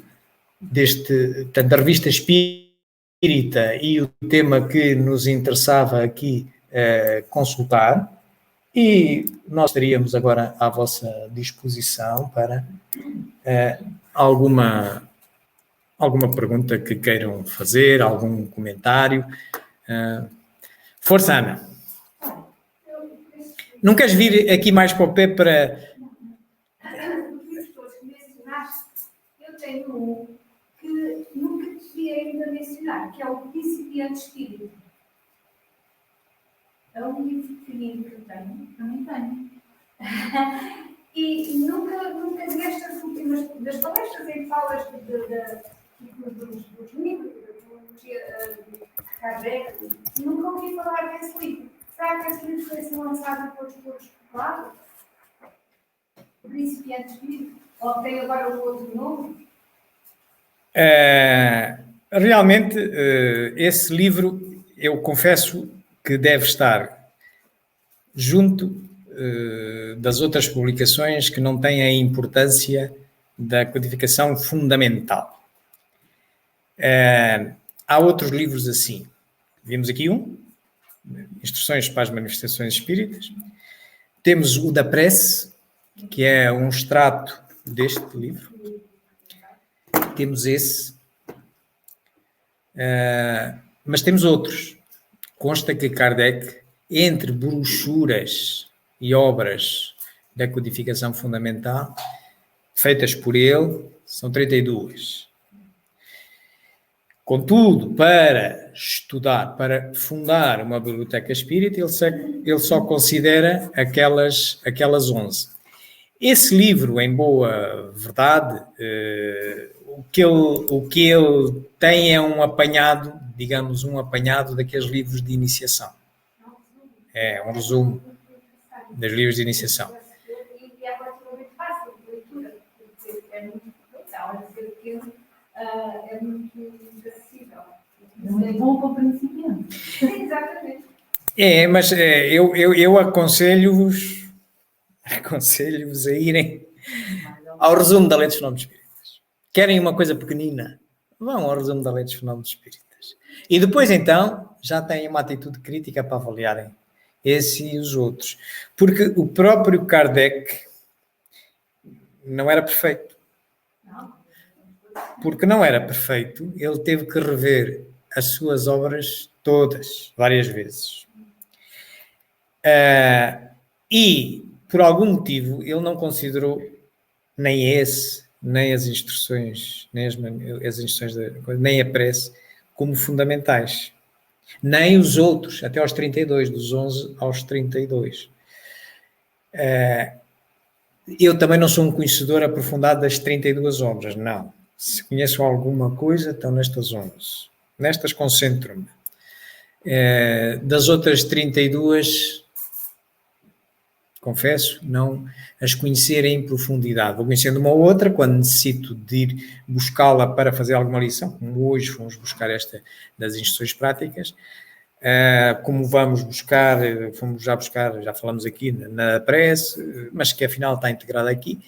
Speaker 2: da revista Espírita, e o tema que nos interessava aqui consultar, e nós estaríamos agora à vossa disposição para alguma pergunta que queiram fazer, algum comentário. Força, Ana. Não queres vir aqui mais para o pé para...
Speaker 1: Eu tenho um que nunca devia ainda mencionar, que é o Principiante Espírita. É um livro pequenino que eu tenho, também tenho. E nunca destas últimas das palestras em que falas dos livros, da teologia de Kardec, nunca ouvi falar desse livro. Será que esse livro foi lançado por todos claro? O Principiante Espírita? Ou tem agora um outro nome?
Speaker 2: Realmente, esse livro, eu confesso que deve estar junto das outras publicações que não têm a importância da codificação fundamental. Há outros livros assim. Vimos aqui Instruções para as Manifestações Espíritas. Temos o da Prece, que é um extrato deste livro. Temos esse. Mas temos outros. Consta que Kardec, entre brochuras e obras da codificação fundamental, feitas por ele, são 32. Contudo, para estudar, para fundar uma biblioteca espírita, ele só considera aquelas 11. Esse livro, em boa verdade, o que ele tem é um apanhado, digamos, daqueles livros de iniciação. É um resumo dos livros de iniciação.
Speaker 1: E é relativamente fácil de leitura, porque é muito pequeno, é muito acessível.
Speaker 4: É muito bom para o principiante.
Speaker 1: Exatamente.
Speaker 2: Mas eu aconselho-vos a irem ao resumo da Lei dos Fenómenos Espíritas. Querem uma coisa pequenina? Vão ao resumo da Lei dos Fenómenos Espíritas. E depois, então, já têm uma atitude crítica para avaliarem esse e os outros. Porque o próprio Kardec não era perfeito. Porque não era perfeito, ele teve que rever as suas obras todas, várias vezes. E, por algum motivo, ele não considerou nem as instruções, nem a prece, como fundamentais. Nem os outros, até aos 32, dos 11 aos 32. Eu também não sou um conhecedor aprofundado das 32 obras, não. Se conheço alguma coisa, estão nestas 11. Nestas concentro-me. Das outras 32, confesso, não as conhecer em profundidade. Vou conhecendo uma ou outra quando necessito de ir buscá-la para fazer alguma lição, como hoje fomos buscar esta das instruções práticas. Como vamos buscar, já falamos aqui na prece, mas que afinal está integrada aqui.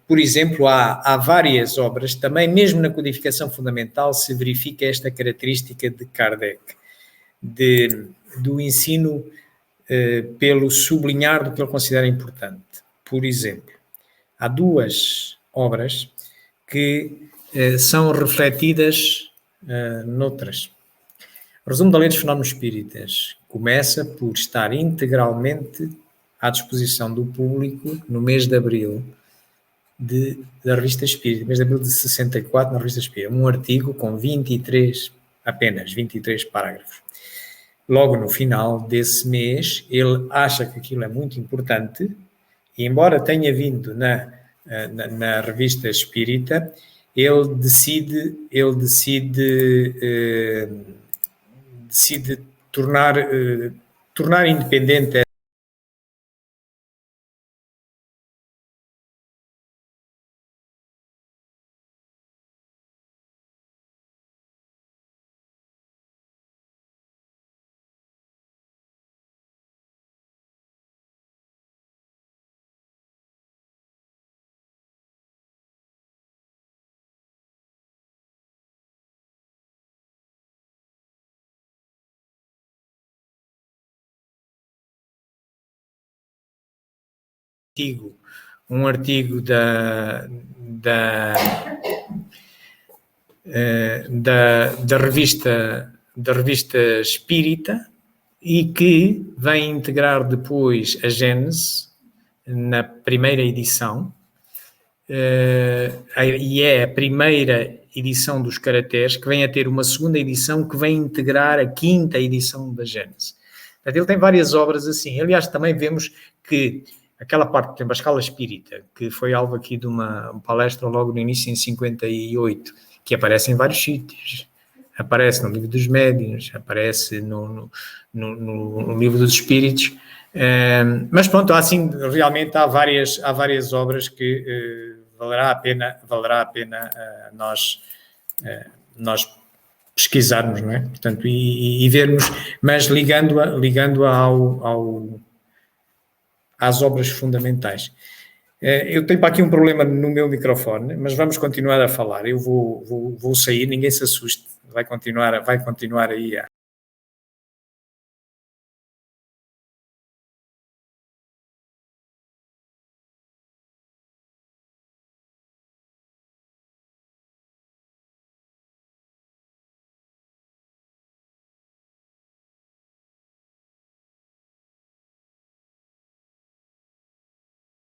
Speaker 2: por exemplo, há várias obras, também mesmo na codificação fundamental se verifica esta característica de Kardec, do ensino pelo sublinhar do que ele considera importante. Por exemplo, há duas obras que são refletidas noutras. O resumo da lei dos fenómenos espíritas começa por estar integralmente à disposição do público no mês de abril da Revista Espírita, mês de abril de 64, na Revista Espírita, um artigo com apenas 23 parágrafos. Logo no final desse mês, ele acha que aquilo é muito importante e, embora tenha vindo na Revista Espírita, ele decide tornar independente um artigo da revista Espírita e que vem integrar depois a Gênese na primeira edição, e é a primeira edição dos caracteres que vem a ter uma segunda edição que vem integrar a quinta edição da Gênese. Portanto, ele tem várias obras assim. Aliás, também vemos que aquela parte, por exemplo, a escala espírita, que foi alvo aqui de uma palestra logo no início, em 58, que aparece em vários sítios. Aparece no livro dos médiuns, aparece no livro dos espíritos. Mas pronto, assim, realmente há várias obras que valerá a pena nós pesquisarmos, não é? Portanto, e vermos, mas ligando-a às obras fundamentais. Eu tenho para aqui um problema no meu microfone, mas vamos continuar a falar. Eu vou sair, ninguém se assuste. Vai continuar aí a...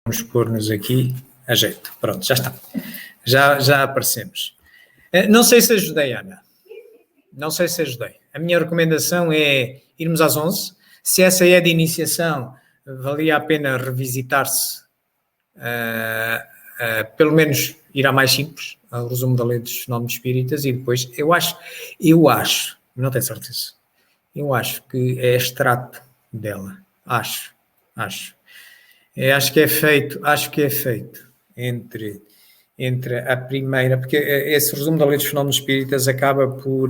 Speaker 2: Vamos pôr-nos aqui a jeito. Pronto, já está. Já aparecemos. Não sei se ajudei, Ana. Não sei se ajudei. A minha recomendação é irmos às 11. Se essa é de iniciação, valia a pena revisitar-se, pelo menos ir à mais simples, ao resumo da lei dos fenómenos espíritas, e depois, eu acho, não tenho certeza, eu acho que é extrato dela. Acho que é feito entre a primeira, porque esse resumo da lei dos fenómenos espíritas acaba por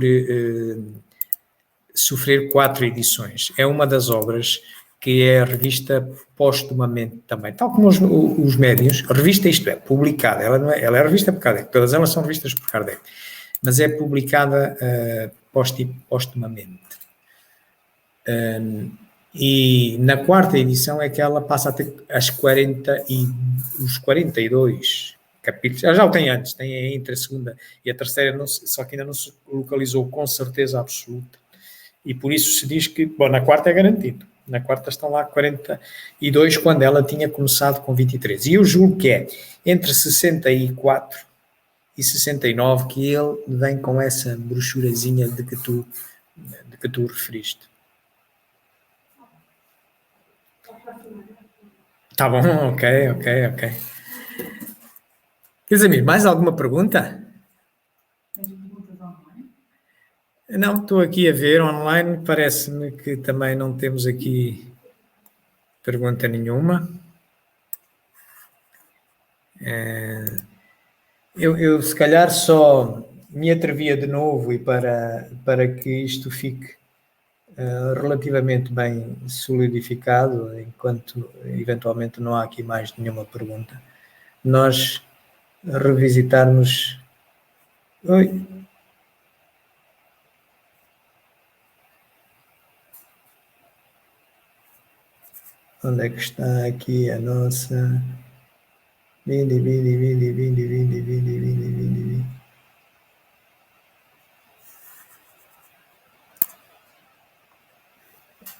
Speaker 2: sofrer 4 edições. É uma das obras que é revista póstumamente também, tal como os médiuns. A revista, isto é, publicada, ela é revista por Kardec, todas elas são revistas por Kardec, mas é publicada póstumamente. E na 4ª edição é que ela passa a ter os 42 capítulos. Já o tem antes, tem entre a 2ª e a 3ª, só que ainda não se localizou com certeza absoluta. E por isso se diz que, bom, na 4ª é garantido. Na 4ª estão lá 42, quando ela tinha começado com 23. E eu julgo que é entre 64 e 69 que ele vem com essa brochurazinha de que tu referiste. Tá bom, ok. Quer dizer, mais alguma pergunta? Não, estou aqui a ver online, parece-me que também não temos aqui pergunta nenhuma. Eu se calhar só me atrevia de novo, e para que isto fique relativamente bem solidificado, enquanto eventualmente não há aqui mais nenhuma pergunta, nós revisitarmos. Oi. Onde é que está aqui a nossa... Vinde.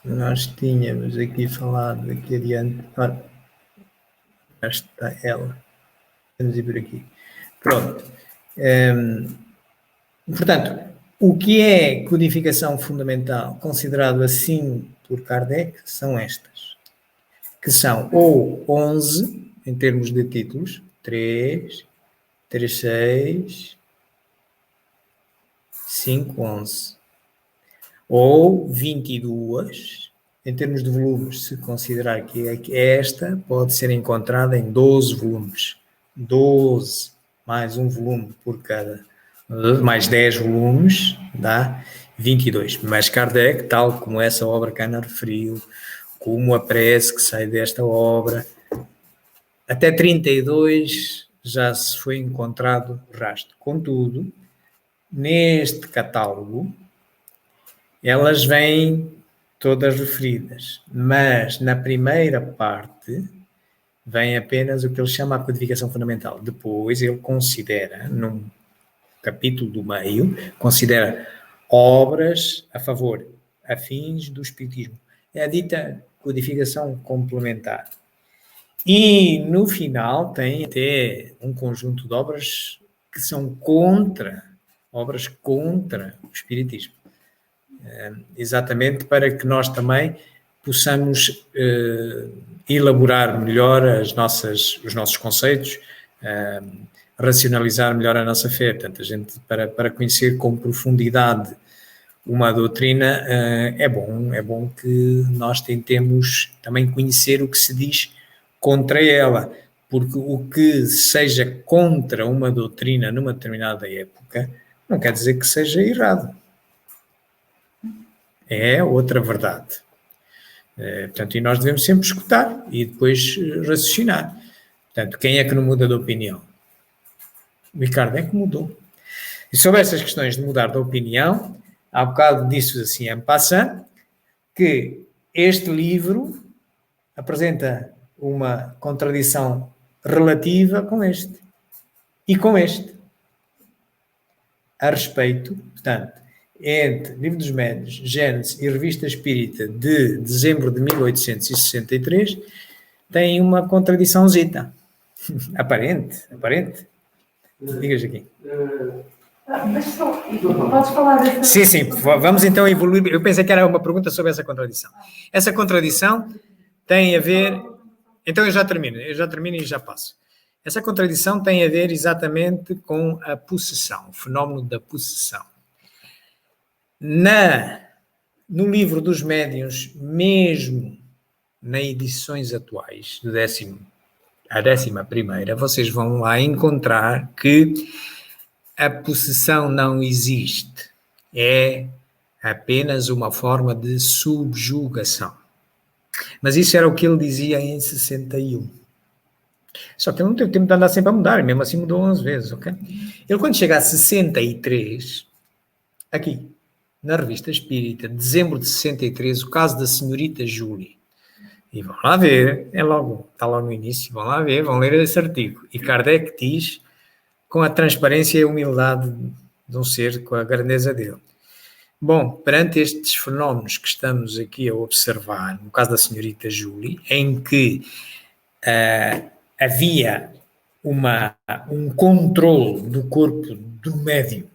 Speaker 2: Nós tínhamos aqui falado aqui adiante. Ora, está ela. Vamos ir por aqui. Pronto. Portanto, o que é codificação fundamental, considerado assim por Kardec, são estas, que são ou 11, em termos de títulos, 3, 6, 5, 11, ou 22, em termos de volumes, se considerar que esta pode ser encontrada em 12 volumes, 12 mais um volume por cada, mais 10 volumes, dá 22. Mas Kardec, tal como essa obra que Ana referiu, como a prece que sai desta obra, até 32 já se foi encontrado rastro. Contudo, neste catálogo, elas vêm todas referidas, mas na primeira parte vem apenas o que ele chama a codificação fundamental. Depois ele considera, num capítulo do meio, considera obras a favor, a fins do espiritismo. É a dita codificação complementar. E no final tem até um conjunto de obras que são obras contra o espiritismo. Exatamente para que nós também possamos elaborar melhor os nossos conceitos, racionalizar melhor a nossa fé. Portanto, a gente, para conhecer com profundidade uma doutrina, é bom que nós tentemos também conhecer o que se diz contra ela, porque o que seja contra uma doutrina numa determinada época não quer dizer que seja errado. É outra verdade. Portanto, e nós devemos sempre escutar e depois raciocinar. Portanto, quem é que não muda de opinião? O Ricardo é que mudou. E sobre essas questões de mudar de opinião, há bocado disse assim en passant, que este livro apresenta uma contradição relativa com este. E com este. A respeito, portanto, entre Livro dos Médiuns, Gênesis e Revista Espírita de dezembro de 1863, tem uma contradiçãozita. Aparente. Digas aqui.
Speaker 4: Podes falar dessa...
Speaker 2: Sim, vamos então evoluir. Eu pensei que era uma pergunta sobre essa contradição. Essa contradição tem a ver... Então eu já termino e já passo. Essa contradição tem a ver exatamente com a possessão, o fenómeno da possessão. No Livro dos Médiuns, mesmo nas edições atuais, a 11ª, vocês vão lá encontrar que a possessão não existe. É apenas uma forma de subjugação. Mas isso era o que ele dizia em 61. Só que ele não teve tempo de andar sempre a mudar, e mesmo assim mudou 11 vezes, ok? Ele, quando chega a 63, aqui, na Revista Espírita, dezembro de 63, o caso da senhorita Júlia. E vão lá ver, está lá no início, vão lá ver, vão ler esse artigo. E Kardec diz, com a transparência e a humildade de um ser, com a grandeza dele. Bom, perante estes fenómenos que estamos aqui a observar, no caso da senhorita Júlia, em que havia um controle do corpo do médium,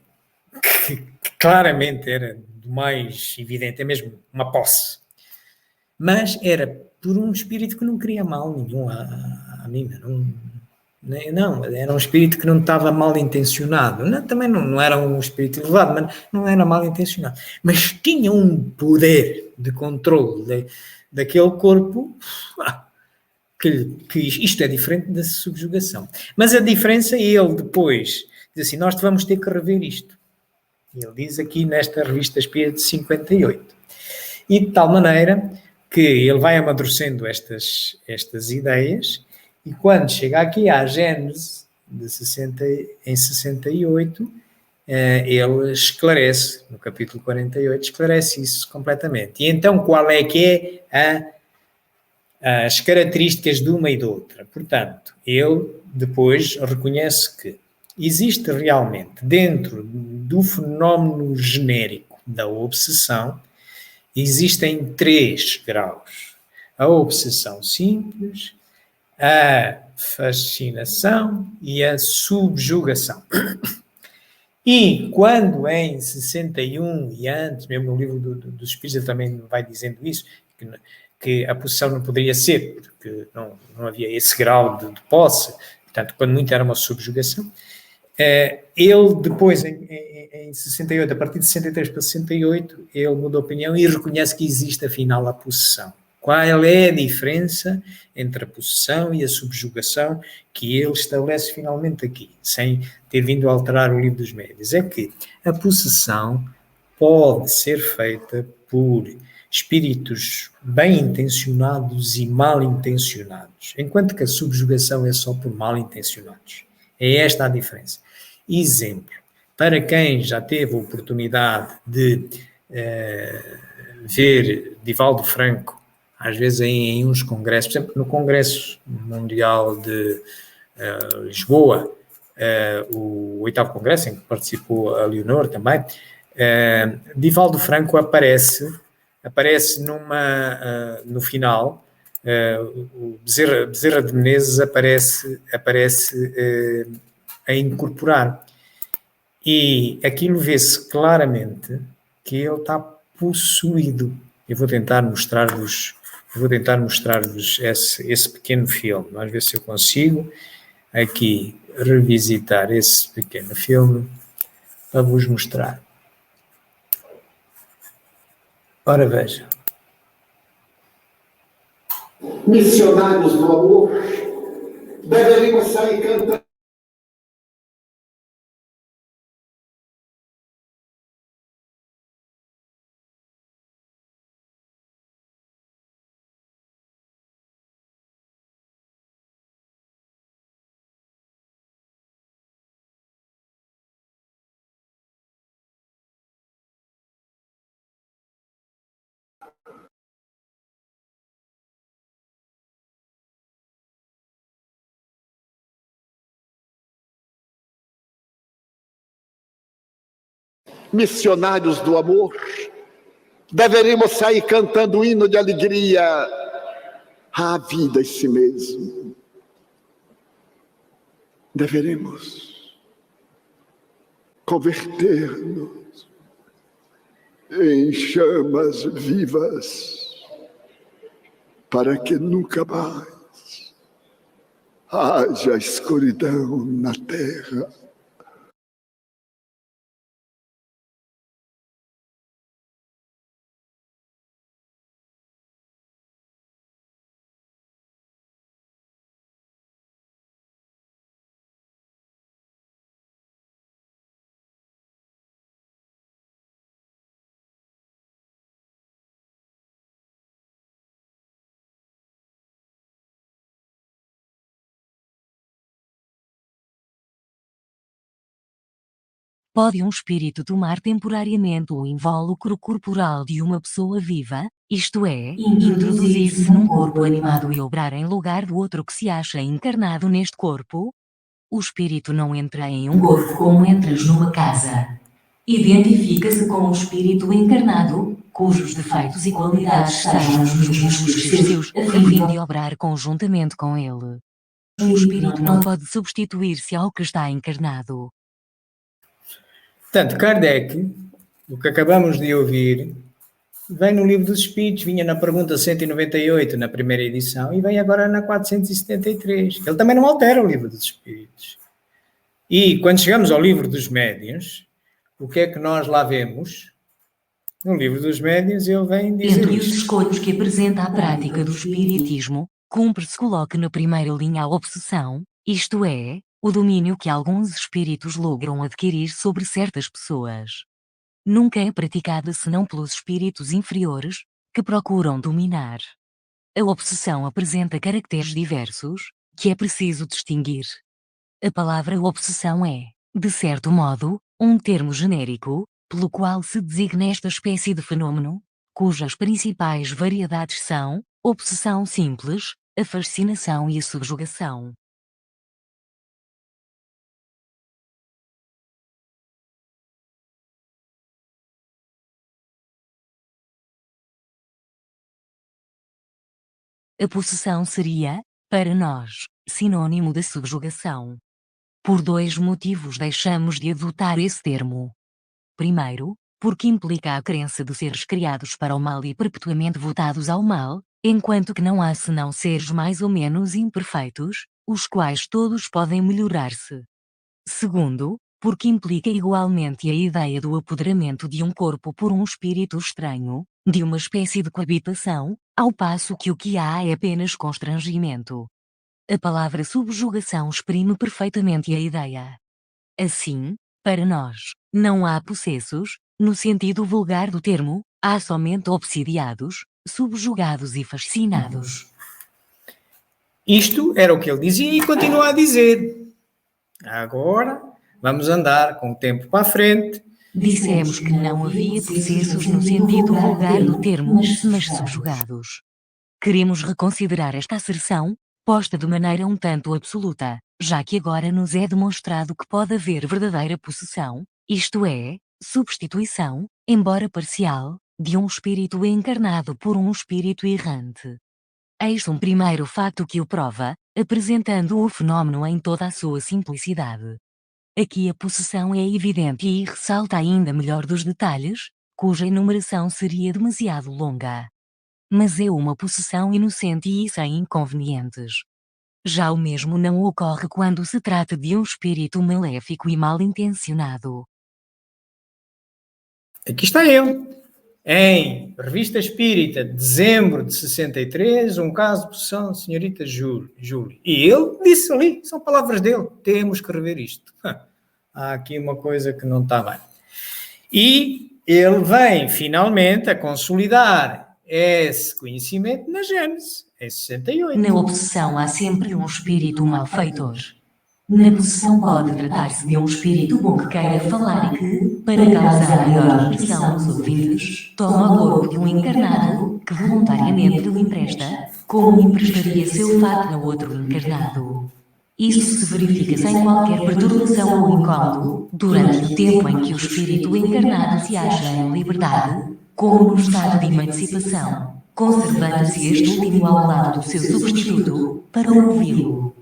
Speaker 2: que claramente era do mais evidente, é mesmo uma posse, mas era por um espírito que não queria mal nenhum à menina, não, era um espírito que não estava mal intencionado, também não era um espírito elevado, mas não era mal intencionado, mas tinha um poder de controle daquele corpo, que isto é diferente da subjugação. Mas a diferença, ele depois diz assim, nós vamos ter que rever isto. Ele diz aqui nesta Revista Espírita de 58. E de tal maneira que ele vai amadurecendo estas ideias E quando chega aqui à Gênese, em 68, ele esclarece, no capítulo 48, esclarece isso completamente. E então, qual é que é as características de uma e da outra? Portanto, ele depois reconhece que existe realmente, dentro do fenómeno genérico da obsessão, existem 3 graus. A obsessão simples, a fascinação e a subjugação. E quando em 61 e antes, mesmo no livro dos Espíritos também vai dizendo isso, que a possessão não poderia ser, porque não havia esse grau de posse, portanto, quando muito era uma subjugação. Ele depois, em 68, a partir de 63 para 68, ele mudou de opinião e reconhece que existe afinal a possessão. Qual é a diferença entre a possessão e a subjugação que ele estabelece finalmente aqui, sem ter vindo a alterar o livro dos médiuns? É que a possessão pode ser feita por espíritos bem intencionados e mal intencionados, enquanto que a subjugação é só por mal intencionados. É esta a diferença. Exemplo, para quem já teve a oportunidade de ver Divaldo Franco, às vezes em uns congressos, por exemplo, no Congresso Mundial de Lisboa, o 8º Congresso, em que participou a Leonor também, Divaldo Franco aparece no final, o Bezerra de Menezes aparece a incorporar. E aquilo vê-se claramente que ele está possuído. Eu vou tentar mostrar-vos esse pequeno filme. Vamos ver se eu consigo aqui revisitar esse pequeno filme para vos mostrar. Ora, veja.
Speaker 3: Missionários do amor, deveríamos sair cantando. Missionários do amor, deveríamos sair cantando hino de alegria à vida em si mesmo. Deveremos converter-nos em chamas vivas para que nunca mais haja escuridão na terra.
Speaker 5: Pode um espírito tomar temporariamente o invólucro corporal de uma pessoa viva, isto é, introduzir-se num corpo animado e obrar em lugar do outro que se acha encarnado neste corpo? O espírito não entra em um corpo como entras numa casa. Identifica-se com o espírito encarnado, cujos defeitos e qualidades sejam os mesmos que os seus, a fim de obrar conjuntamente com ele. O espírito não pode substituir-se ao que está encarnado.
Speaker 2: Portanto, Kardec, o que acabamos de ouvir, vem no Livro dos Espíritos, vinha na pergunta 198, na primeira edição, e vem agora na 473. Ele também não altera o Livro dos Espíritos. E quando chegamos ao Livro dos Médiuns, o que é que nós lá vemos? No Livro dos Médiuns ele vem dizer
Speaker 5: Entre os
Speaker 2: isto.
Speaker 5: escolhos que apresenta a prática do espiritismo, cumpre-se coloque na primeira linha a obsessão, isto é, o domínio que alguns espíritos logram adquirir sobre certas pessoas. Nunca é praticada senão pelos espíritos inferiores, que procuram dominar. A obsessão apresenta caracteres diversos, que é preciso distinguir. A palavra obsessão é, de certo modo, um termo genérico, pelo qual se designa esta espécie de fenômeno, cujas principais variedades são obsessão simples, a fascinação e a subjugação. A possessão seria, para nós, sinônimo da subjugação. Por 2 motivos deixamos de adotar esse termo. Primeiro, porque implica a crença de seres criados para o mal e perpetuamente votados ao mal, enquanto que não há senão seres mais ou menos imperfeitos, os quais todos podem melhorar-se. Segundo, porque implica igualmente a ideia do apoderamento de um corpo por um espírito estranho, de uma espécie de coabitação, ao passo que o que há é apenas constrangimento. A palavra subjugação exprime perfeitamente a ideia. Assim, para nós, não há possessos, no sentido vulgar do termo, há somente obsidiados, subjugados e fascinados.
Speaker 2: Isto era o que ele dizia e continua a dizer. Agora, vamos andar com o tempo para a frente.
Speaker 5: Dissemos que não havia possessos no sentido vulgar do termo, mas subjugados. Queremos reconsiderar esta asserção, posta de maneira um tanto absoluta, já que agora nos é demonstrado que pode haver verdadeira possessão, isto é, substituição, embora parcial, de um espírito encarnado por um espírito errante. Eis um primeiro facto que o prova, apresentando o fenômeno em toda a sua simplicidade. Aqui a possessão é evidente e ressalta ainda melhor dos detalhes, cuja enumeração seria demasiado longa. Mas é uma possessão inocente e sem inconvenientes. Já o mesmo não ocorre quando se trata de um espírito maléfico e mal intencionado.
Speaker 2: Aqui está ele. Em Revista Espírita, dezembro de 63, um caso de possessão de senhorita Júlia. E ele disse ali, são palavras dele, temos que rever isto. Há aqui uma coisa que não está bem. E ele vem, finalmente, a consolidar esse conhecimento na Gênesis, em 68.
Speaker 5: Na obsessão há sempre um espírito malfeitor. Na possessão pode tratar-se de um espírito bom que queira falar e que, para causar maior impressão nos ouvidos, toma o corpo de um encarnado, que voluntariamente lhe empresta, como emprestaria seu fato a outro encarnado. Isso se verifica sem qualquer perturbação ou incômodo, durante o tempo em que o espírito encarnado se acha em liberdade, como no estado de emancipação, conservando-se este último ao lado do seu substituto, para ouvi-lo.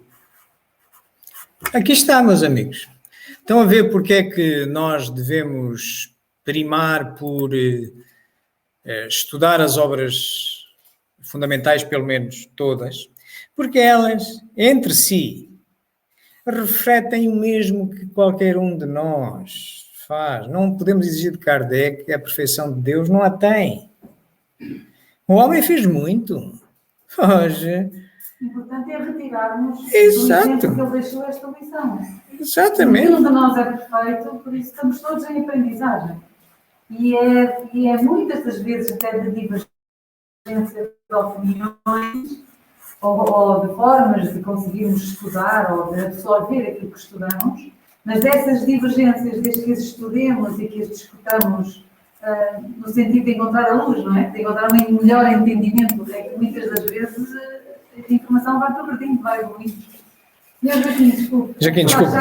Speaker 2: Aqui está, meus amigos. Estão a ver porque é que nós devemos primar por estudar as obras fundamentais, pelo menos todas, porque elas, entre si, refletem o mesmo que qualquer um de nós faz. Não podemos exigir de Kardec a perfeição de Deus, não a tem. O homem fez muito. Hoje...
Speaker 4: O importante é retirarmos do
Speaker 2: Exato.
Speaker 4: exemplo que ele deixou esta lição.
Speaker 2: Exatamente.
Speaker 4: Nenhum de nós é perfeito, por isso estamos todos em aprendizagem. E é muitas das vezes até de divergência de opiniões ou de formas de conseguirmos estudar ou de absorver aquilo que estudamos, mas dessas divergências, desde que as estudemos e que as discutamos no sentido de encontrar a luz, não é? De encontrar um melhor entendimento, é que muitas das vezes a informação vai progredindo, vai evoluindo. Senhor Joaquim, desculpe.
Speaker 2: Joaquim, desculpe.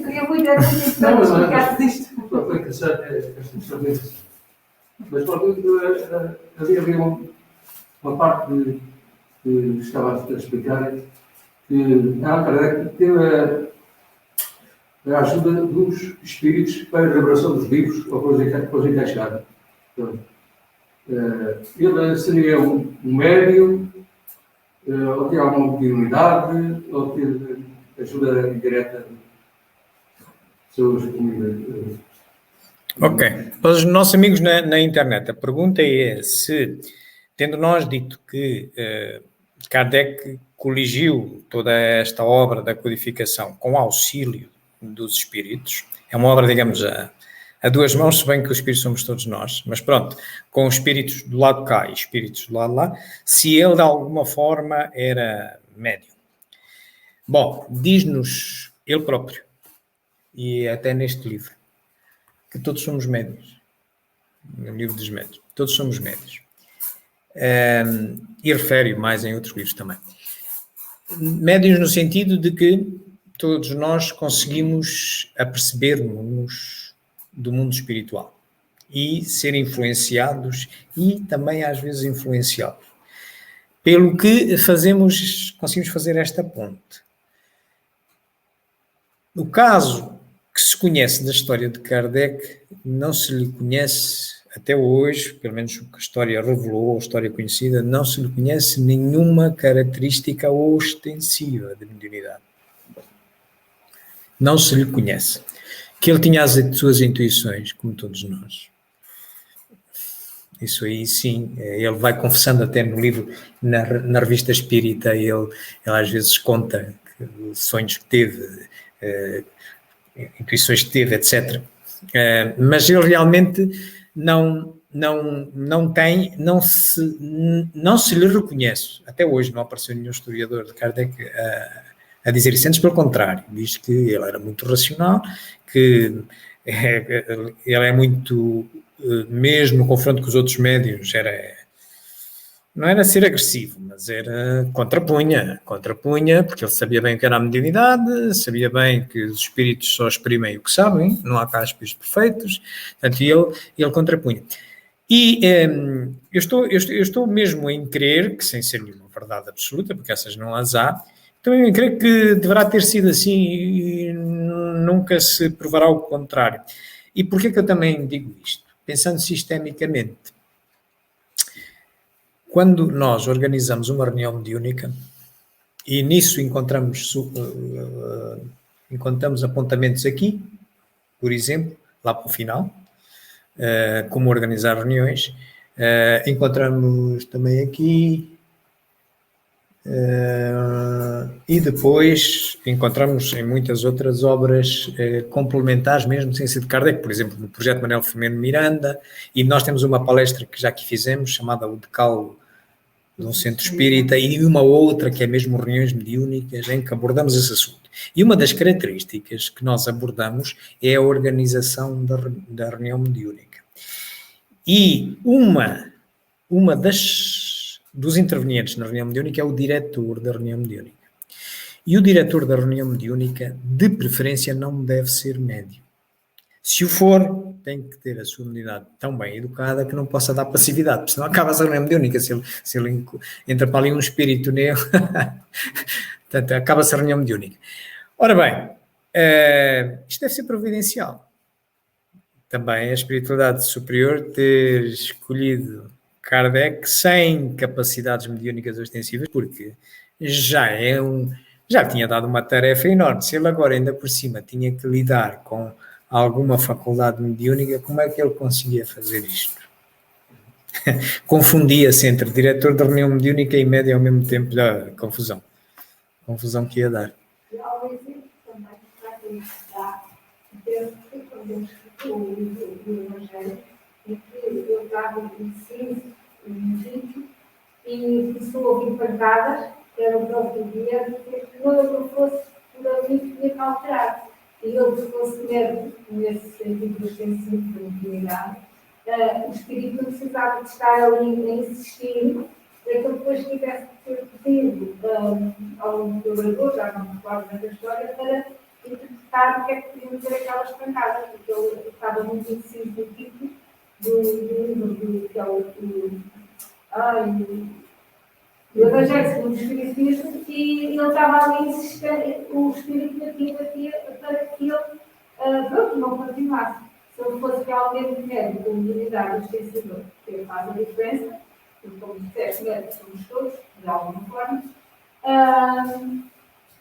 Speaker 4: Queria muito explicar isto.
Speaker 6: Foi interessante esta questão desse. Mas havia uma parte que estava a explicar que Allan Kardec teve a ajuda dos espíritos para a elaboração dos livros ou para os encaixar. Ele seria um médium, ou ter alguma mediunidade, ou ter ajuda indireta de pessoas comigo.
Speaker 2: Ok. Para os nossos amigos na internet, a pergunta é se, tendo nós dito que Kardec coligiu toda esta obra da codificação com auxílio dos espíritos, é uma obra, digamos, a duas mãos, se bem que os espíritos somos todos nós, mas pronto, com os espíritos do lado de cá e espíritos do lado de lá, se ele de alguma forma era médium. Bom, diz-nos ele próprio, e até neste livro, que todos somos médios. No livro dos médios. Todos somos médios. E refere mais em outros livros também. Médios no sentido de que todos nós conseguimos aperceber-nos do mundo espiritual e ser influenciados e também às vezes influenciados. Pelo que conseguimos fazer esta ponte. No caso que se conhece da história de Kardec, não se lhe conhece, até hoje, pelo menos o que a história revelou, a história conhecida, não se lhe conhece nenhuma característica ostensiva de mediunidade. Não se lhe conhece. Que ele tinha as suas intuições, como todos nós. Isso aí, sim, ele vai confessando até no livro, na revista Espírita, ele às vezes conta sonhos que teve, intuições que teve, etc. Mas ele realmente não se lhe reconhece, até hoje não apareceu nenhum historiador de Kardec a dizer isso, antes pelo contrário, diz que ele era muito racional, que ele é muito, mesmo no confronto com os outros médiuns, não era ser agressivo, mas era contrapunha, porque ele sabia bem o que era a mediunidade, sabia bem que os espíritos só exprimem o que sabem, não há cá espíritos perfeitos, portanto ele contrapunha. E eu estou mesmo em crer, que sem ser nenhuma verdade absoluta, porque essas não as há, também em crer que deverá ter sido assim e nunca se provará o contrário. E porquê que eu também digo isto? Pensando sistemicamente, quando nós organizamos uma reunião mediúnica e nisso encontramos apontamentos aqui, por exemplo, lá para o final, como organizar reuniões, encontramos também aqui, e depois encontramos em muitas outras obras complementares, mesmo sem ser de Kardec, por exemplo, no projeto Manuel Filomeno Miranda, e nós temos uma palestra que já aqui fizemos, chamada O Decálogo de um Centro Espírita, e uma outra que é mesmo reuniões mediúnicas, em que abordamos esse assunto. E uma das características que nós abordamos é a organização da reunião mediúnica. E uma dos intervenientes na reunião mediúnica é o diretor da reunião mediúnica. E o diretor da reunião mediúnica, de preferência, não deve ser médium. Se o for, tem que ter a sua mediunidade tão bem educada que não possa dar passividade, porque senão acaba-se a reunião mediúnica, se ele entra para ali um espírito nele, portanto, acaba-se a reunião mediúnica. Ora bem, isto deve ser providencial. Também a espiritualidade superior ter escolhido Kardec sem capacidades mediúnicas ostensivas, porque já tinha dado uma tarefa enorme. Se ele agora ainda por cima tinha que lidar com alguma faculdade mediúnica, como é que ele conseguia fazer isto? Confundia-se entre diretor da reunião mediúnica e médium ao mesmo tempo, da confusão que ia dar.
Speaker 7: Ao exemplo também, para quem está, desde que quando o Evangelho, em que eu estava em 5 e começou a ouvir pancadas, que era o próprio dia, que não fosse por ali que tinha que alterar. E eu, se fosse médico, nesse sentido extensivo da mediunidade, o espírito não precisava de estar ali a insistir, para que ele depois tivesse que ser pedido ao orador, já não me recordo da história, para interpretar o que é que podiam dizer aquelas pancadas, porque ele estava muito indeciso do tipo que é o Evangelho segundo o Espiritismo, e ele estava ali insistente, o Espírito aqui para que ele não continuasse. Se ele fosse realmente médico com mediunidade extensiva, que faz a diferença, porque, como disseste, médicos somos todos, de alguma forma,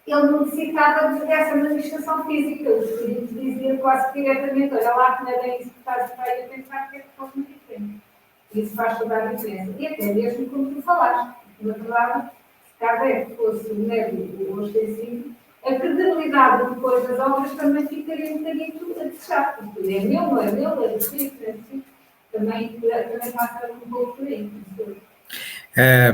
Speaker 7: ele não necessitava dessa manifestação física. O Espírito dizia quase diretamente: olha lá, que não é bem isso que estás a pensar, que é que pode ser diferente. Isso faz toda a diferença. E até mesmo como tu falaste, na verdade, se Kardec fosse um médico ostensivo, a credibilidade depois das obras também ficaria um bocadinho a deixar, porque é meu, não é meu, é do Espírito, é do Espírito. Também passa um pouco por aí.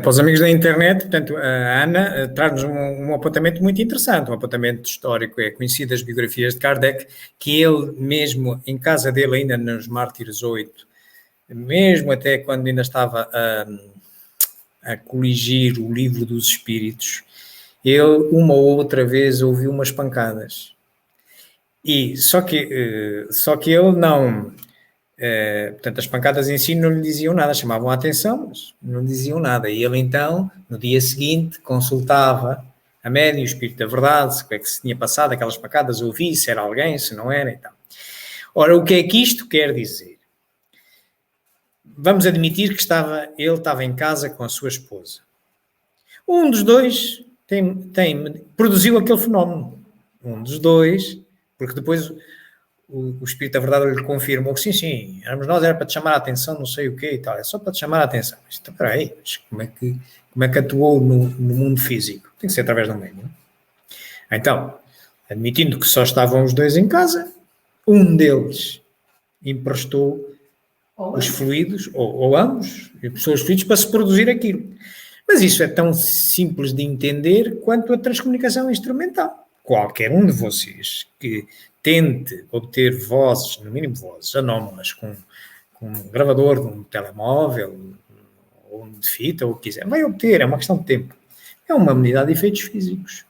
Speaker 2: Para os amigos da internet, portanto, a Ana traz-nos um apontamento muito interessante, um apontamento histórico. É conhecido as biografias de Kardec, que ele mesmo, em casa dele, ainda nos Mártires 8, mesmo até quando ainda estava a coligir o livro dos Espíritos, ele, uma ou outra vez, ouviu umas pancadas. E só que ele não... portanto, as pancadas em si não lhe diziam nada, chamavam a atenção, mas não lhe diziam nada. E ele, então, no dia seguinte, consultava a médium, o Espírito da Verdade, se o que é que se tinha passado, aquelas pancadas, ouvi, se era alguém, se não era e tal. Ora, o que é que isto quer dizer? Vamos admitir que ele estava em casa com a sua esposa. Um dos dois produziu aquele fenómeno. Um dos dois, porque depois o Espírito da Verdade lhe confirmou que sim, éramos nós, era para te chamar a atenção, não sei o quê e tal, é só para te chamar a atenção. Mas, então, espera aí, como é que atuou no mundo físico? Tem que ser através do meio, não é? Então, admitindo que só estavam os dois em casa, um deles emprestou os fluidos, ou ambos, os fluidos para se produzir aquilo. Mas isso é tão simples de entender quanto a transcomunicação instrumental. Qualquer um de vocês que tente obter vozes, no mínimo vozes, anómalas, com um gravador de um telemóvel, ou de fita, ou o que quiser, vai obter, é uma questão de tempo. É uma medida de efeitos físicos.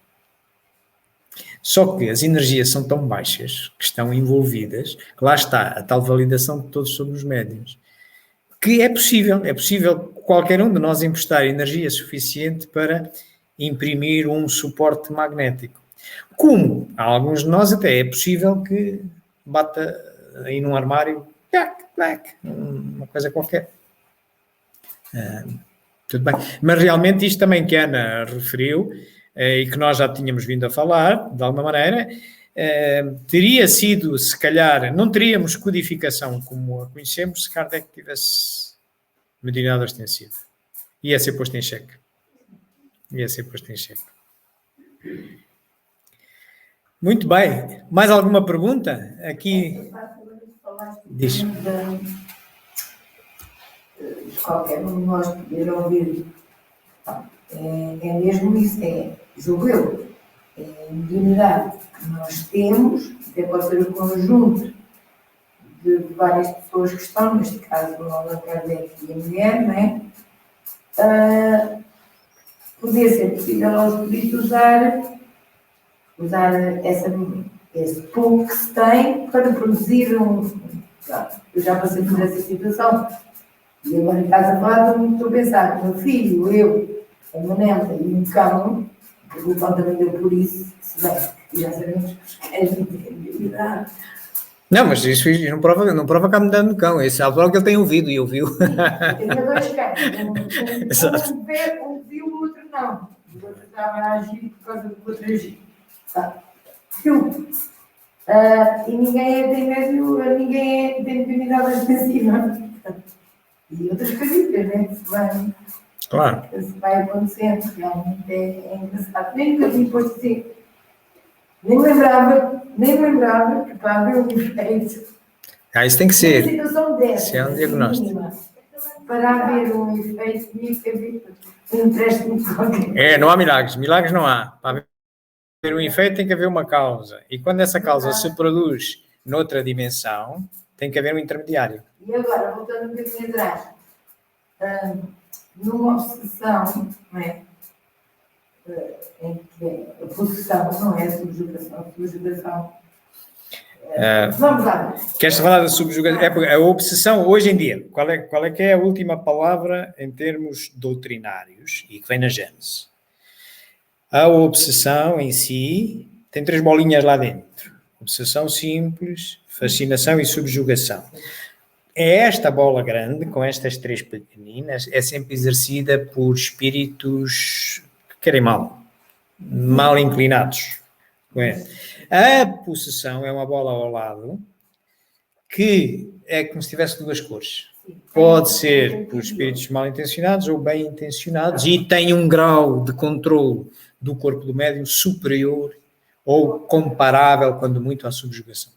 Speaker 2: Só que as energias são tão baixas, que estão envolvidas, que lá está a tal validação de todos sobre os médiuns, que é possível qualquer um de nós emprestar energia suficiente para imprimir um suporte magnético. Como a alguns de nós até é possível que bata aí num armário, uma coisa qualquer. Tudo bem. Mas realmente isto também que a Ana referiu, e que nós já tínhamos vindo a falar, de alguma maneira, teria sido, se calhar, não teríamos codificação como a conhecemos se Kardec tivesse mediunidade ostensiva. Ia ser posto em xeque. Muito bem. Mais alguma pergunta? Aqui. Diz.
Speaker 8: Qualquer um de nós poder ouvir. É mesmo isso, julgo eu, é a mediunidade que nós temos, até pode ser o conjunto de várias pessoas que estão, neste caso o Allan Kardec e a mulher, não é? Poder ser possível aos espíritos usar esse pouco que se tem para produzir eu já passei por essa situação, e agora em casa fora estou a pensar, o meu filho, eu, a Manela e um cão, porque o cão também deu por isso, se bem, já sabemos que os cães não têm habilidade.
Speaker 2: Não, mas isso não prova que há mudando no cão. Esse é algo que ele tem ouvido e ouviu.
Speaker 8: Tem dois cães, um viu, o outro não. O outro estava a agir por causa do outro agir. Viu? E ninguém tem mediunidade ostensiva. E outras coisitas, né?
Speaker 2: Claro.
Speaker 8: Isso vai acontecendo, realmente é engraçado. Nem nunca tinha posto assim. Nem lembrava que para haver um efeito.
Speaker 2: Isso tem que ser.
Speaker 8: Uma situação dessa.
Speaker 2: Isso é um diagnóstico.
Speaker 8: Para haver um efeito, tinha que haver um empréstimo de qualquer.
Speaker 2: Não há milagres. Milagres não há. Para haver um efeito tem que haver uma causa. E quando essa causa se produz noutra dimensão, tem que haver um intermediário.
Speaker 8: E agora, voltando um bocadinho atrás, numa obsessão, não é? Em que a possessão não é a subjugação. Vamos lá.
Speaker 2: Queres falar da subjugação? A obsessão, hoje em dia, qual é que é a última palavra em termos doutrinários e que vem na Gênese? A obsessão em si tem 3 bolinhas lá dentro. Obsessão simples, fascinação e subjugação. Esta bola grande, com estas 3 pequeninas, é sempre exercida por espíritos que querem mal inclinados. A possessão é uma bola ao lado que é como se tivesse 2 cores. Pode ser por espíritos mal intencionados ou bem intencionados e tem um grau de controle do corpo do médium superior ou comparável, quando muito, à subjugação.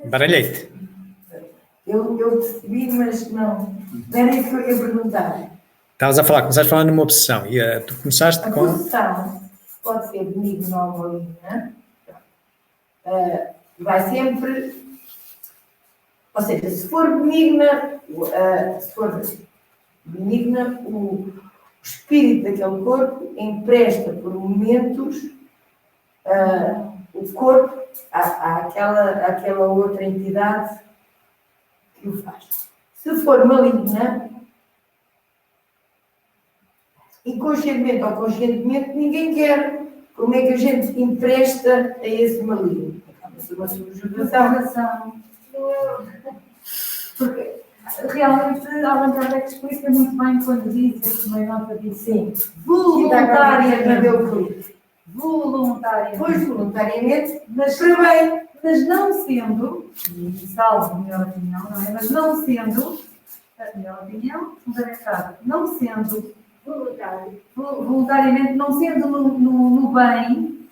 Speaker 2: Baralhei-te.
Speaker 8: Eu percebi, mas não era isso que eu ia perguntar.
Speaker 2: Começaste a falar numa obsessão e tu começaste
Speaker 8: A
Speaker 2: com...
Speaker 8: possessão pode ser benigna ou maligna, vai sempre, ou seja, se for benigna, o espírito daquele corpo empresta por momentos o corpo àquela outra entidade que o faz. Se for maligna, inconscientemente ou conscientemente, ninguém quer. Como é que a gente empresta a esse maligno? Acaba-se uma subjugação.
Speaker 4: Porque realmente Allan Kardec explica muito bem quando diz, que também nota disso, sim, voluntariamente.
Speaker 8: Pois, voluntariamente,
Speaker 4: Mas não sendo, e salvo a minha opinião, não é? Mas não sendo, a minha opinião, fundamentada, não sendo voluntariamente, não sendo no bem,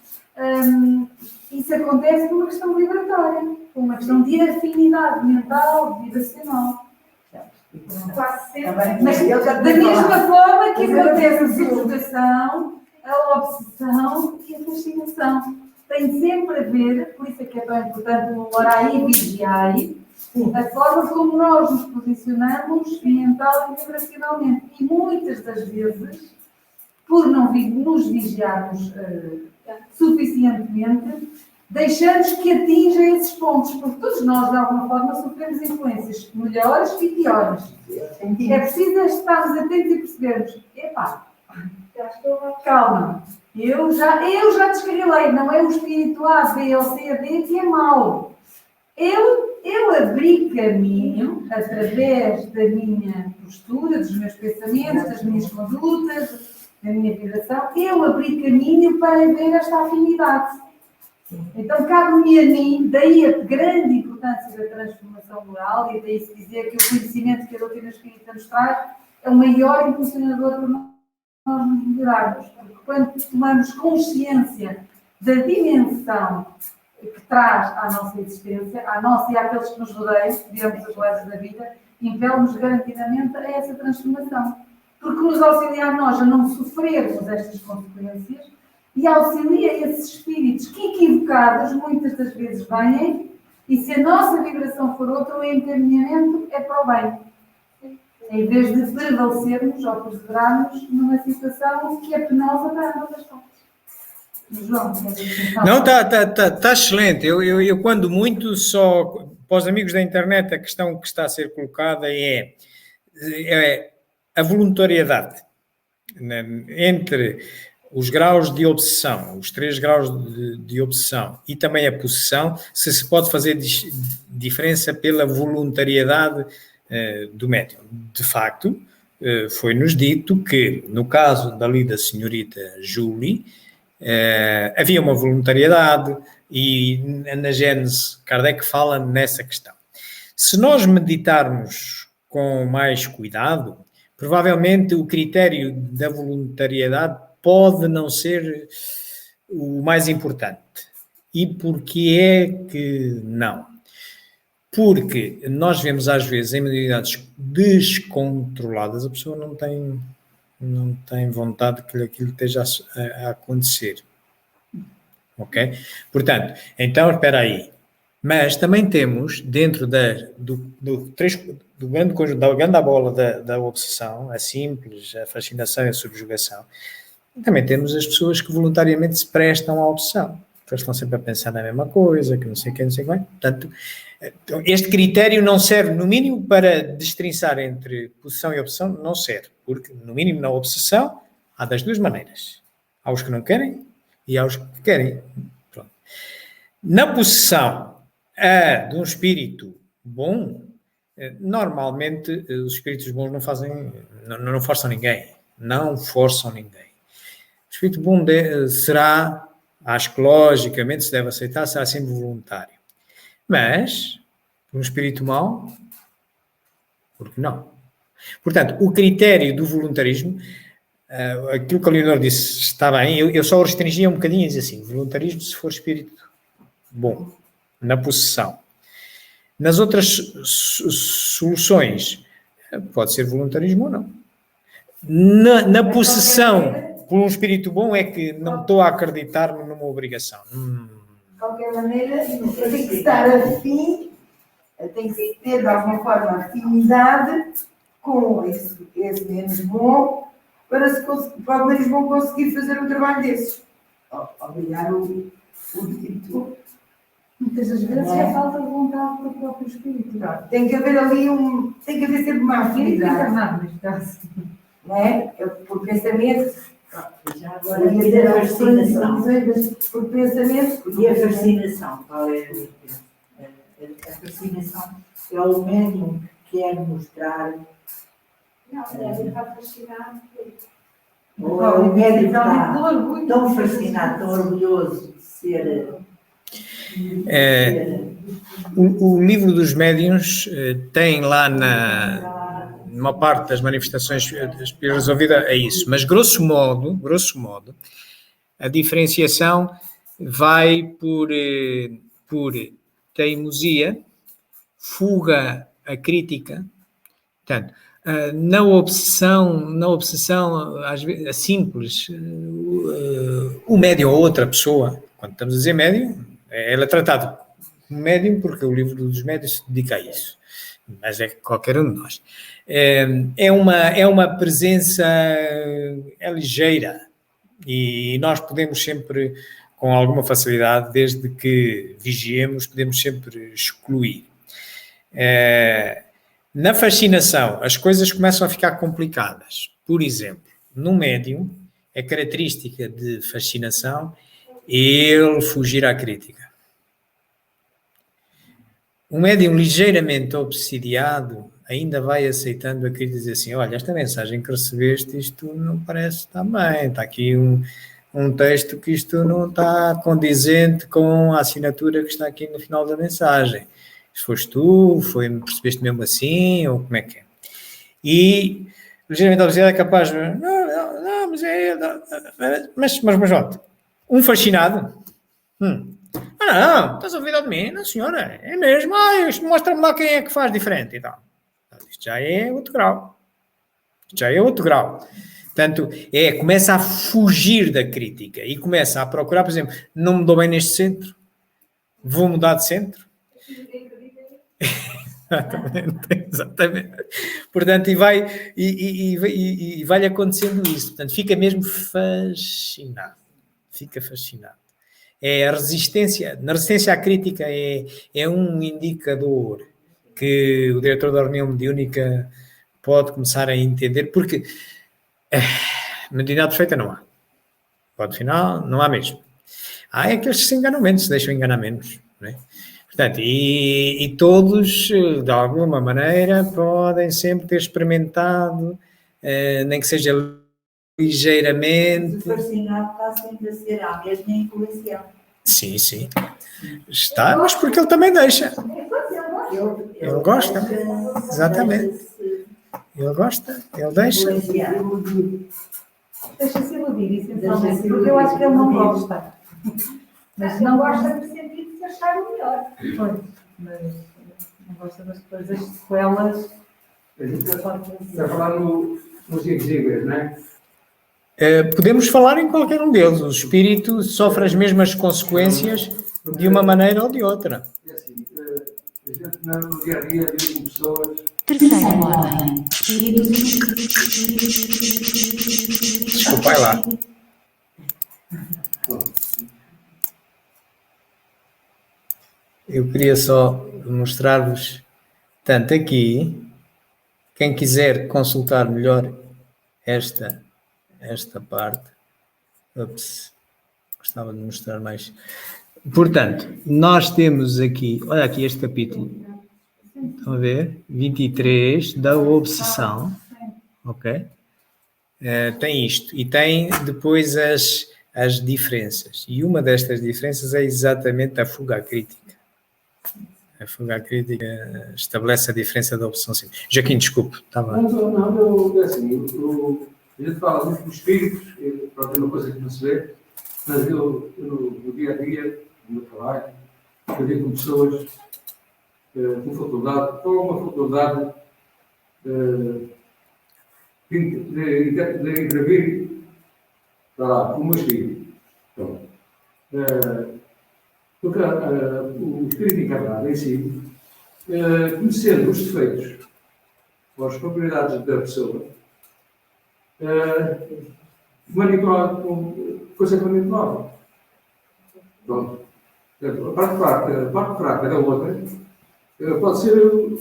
Speaker 4: isso acontece por uma questão vibratória, por uma questão de afinidade mental, vibracional. Quase sempre. Mas da mesma forma que acontece a subjugação, a obsessão e a fascinação. Tem sempre a ver, por isso é que é tão importante o orai e vigiai, a forma como nós nos posicionamos mental e vibracionalmente. E muitas das vezes, por não nos vigiarmos suficientemente, deixamos que atinja esses pontos, porque todos nós, de alguma forma, sofremos influências melhores e piores. É preciso estarmos atentos e percebermos, epá, calma, eu já descarrilei, não é o espírito A, B ou C, D que é mau. Eu abri caminho através da minha postura, dos meus pensamentos, das minhas condutas, da minha vibração, eu abri caminho para ver esta afinidade. Então, cabe-me a mim, daí a grande importância da transformação moral, e daí se dizer que o conhecimento que a doutrina espírita nos traz é o maior impulsionador para nós nos melhorarmos. Porque quando tomamos consciência da dimensão que traz à nossa existência, à nossa e àqueles que nos rodeiam, digamos as leis da vida, impele-nos garantidamente a essa transformação. Porque nos auxilia a nós a não sofrermos estas consequências e auxilia esses espíritos que, equivocados, muitas das vezes vêm, e se a nossa vibração for outra, o encaminhamento é para o bem. Em vez de prevalecermos ou perseverarmos numa situação que é penosa para ambas as partes. João,
Speaker 2: não, está excelente. Eu, quando muito, só para os amigos da internet, a questão que está a ser colocada é a voluntariedade entre os graus de obsessão, os 3 graus de obsessão e também a possessão, se pode fazer diferença pela voluntariedade do médium. De facto, foi-nos dito que, no caso da senhorita Julie, havia uma voluntariedade e na Gênese Kardec fala nessa questão. Se nós meditarmos com mais cuidado, provavelmente o critério da voluntariedade pode não ser o mais importante. E porquê é que não? Porque nós vemos às vezes em mediunidades descontroladas, a pessoa não tem vontade que aquilo esteja a acontecer. Ok? Portanto, então, espera aí. Mas também temos, dentro do grande conjunto, da grande bola da obsessão, a simples, a fascinação e a subjugação, também temos as pessoas que voluntariamente se prestam à obsessão. Que eles estão sempre a pensar na mesma coisa, que não sei o que, não sei o que. Portanto, este critério não serve, no mínimo, para destrinçar entre possessão e obsessão, não serve. Porque, no mínimo, na obsessão, há das duas maneiras. Há os que não querem e há os que querem. Pronto. Na possessão de um espírito bom, normalmente os espíritos bons não forçam ninguém. Não forçam ninguém. O espírito bom será, acho que logicamente se deve aceitar, será sempre voluntário. Mas, um espírito mau, por que não? Portanto, o critério do voluntarismo, aquilo que o Leonor disse está bem, eu só o restringia um bocadinho e dizia assim, voluntarismo se for espírito bom, na possessão. Nas outras soluções, pode ser voluntarismo ou não. Na possessão por um espírito bom é que não estou a acreditar numa obrigação.
Speaker 8: De qualquer maneira, tem que estar afim, tem que ter de alguma forma afinidade com esse menos bom para o menos bom conseguir fazer um trabalho desses. Obrigar o dito.
Speaker 4: Muitas das vezes é falta de vontade para o próprio espírito.
Speaker 8: Tem que haver ali tem que haver sempre uma afinidade.
Speaker 4: Neste caso.
Speaker 8: Não é? Por pensamento.
Speaker 9: Já agora, a fascinação.
Speaker 8: Por pensamento.
Speaker 9: E a fascinação? Qual é a fascinação? É o médium que quer mostrar.
Speaker 7: Não, deve estar fascinado.
Speaker 9: Ou é o médium que está tão fascinado, tão orgulhoso de ser.
Speaker 2: O livro dos médiuns tem lá numa parte das manifestações resolvida é isso, mas grosso modo, a diferenciação vai por teimosia, fuga à crítica. Portanto, na obsessão às vezes, simples, o médium ou outra pessoa, quando estamos a dizer médium, ela é tratada como médium porque o livro dos médiuns se dedica a isso, mas é qualquer um de nós. É uma presença ligeira e nós podemos sempre, com alguma facilidade, desde que vigiemos, podemos sempre excluir. Na fascinação, as coisas começam a ficar complicadas. Por exemplo, no médium, é característica de fascinação ele fugir à crítica. Um médium ligeiramente obsidiado ainda vai aceitando a crítica e dizer assim, olha, esta mensagem que recebeste, isto não parece estar bem, está aqui um texto que isto não está condizente com a assinatura que está aqui no final da mensagem. Se foste tu, percebeste mesmo assim, ou como é que é? E ligeiramente obsidiado é capaz de... Não, mas é... Mas pronto. Um fascinado. Não, estás a ouvir de mim? Não, senhora, é mesmo. Isto mostra-me lá quem é que faz diferente e tal. Isto já é outro grau. Portanto, começa a fugir da crítica e começa a procurar, por exemplo, não me dou bem neste centro, vou mudar de centro. Exatamente. Portanto, e vai-lhe acontecendo isso. Portanto, fica mesmo fascinado. A resistência, na resistência à crítica é um indicador que o diretor da reunião mediúnica pode começar a entender, porque mediunidade perfeita não há. Pode final, não há mesmo. Há aqueles que se enganam menos, se deixam enganar menos, não é? Portanto, e todos, de alguma maneira, podem sempre ter experimentado, nem que seja ligeiramente.
Speaker 9: O fascinado está sempre a ser a mesma influência.
Speaker 2: Sim. Está, mas porque ele também deixa. Ele gosta. Exatamente. Ele gosta, ele deixa.
Speaker 4: Deixa-se iludir, essencialmente, porque eu acho que ele não gosta.
Speaker 7: Mas não gosta no sentido de se achar o melhor.
Speaker 4: Pois, mas não gosta das coisas sequelas.
Speaker 6: Está a falar nos exíguos, não é?
Speaker 2: Podemos falar em qualquer um deles. O espírito sofre as mesmas consequências de uma maneira ou de outra.
Speaker 6: É assim, a gente no dia a dia vive com pessoas.
Speaker 5: Terceira ordem.
Speaker 2: Desculpa, vai lá. Eu queria só mostrar-vos, tanto aqui, quem quiser consultar melhor esta parte. Gostava de mostrar mais. Portanto, nós temos aqui, olha aqui este capítulo, estão a ver? 23 da obsessão, ok? Tem isto, e tem depois as diferenças, e uma destas diferenças é exatamente a fuga à crítica. A fuga à crítica estabelece a diferença da obsessão simples. Joaquim, desculpe, estava...
Speaker 6: Não, assim, a gente fala muito dos espíritos, pronto, é uma coisa que não se vê, mas eu no dia a dia, no meu trabalho, eu digo com pessoas com faculdade, ou uma faculdade de intervir, está lá, como espírito. Então, porque o espírito encarnado em si, conhecendo os defeitos ou as propriedades da pessoa, consegue manipular. Pronto. A parte fraca da outra pode ser o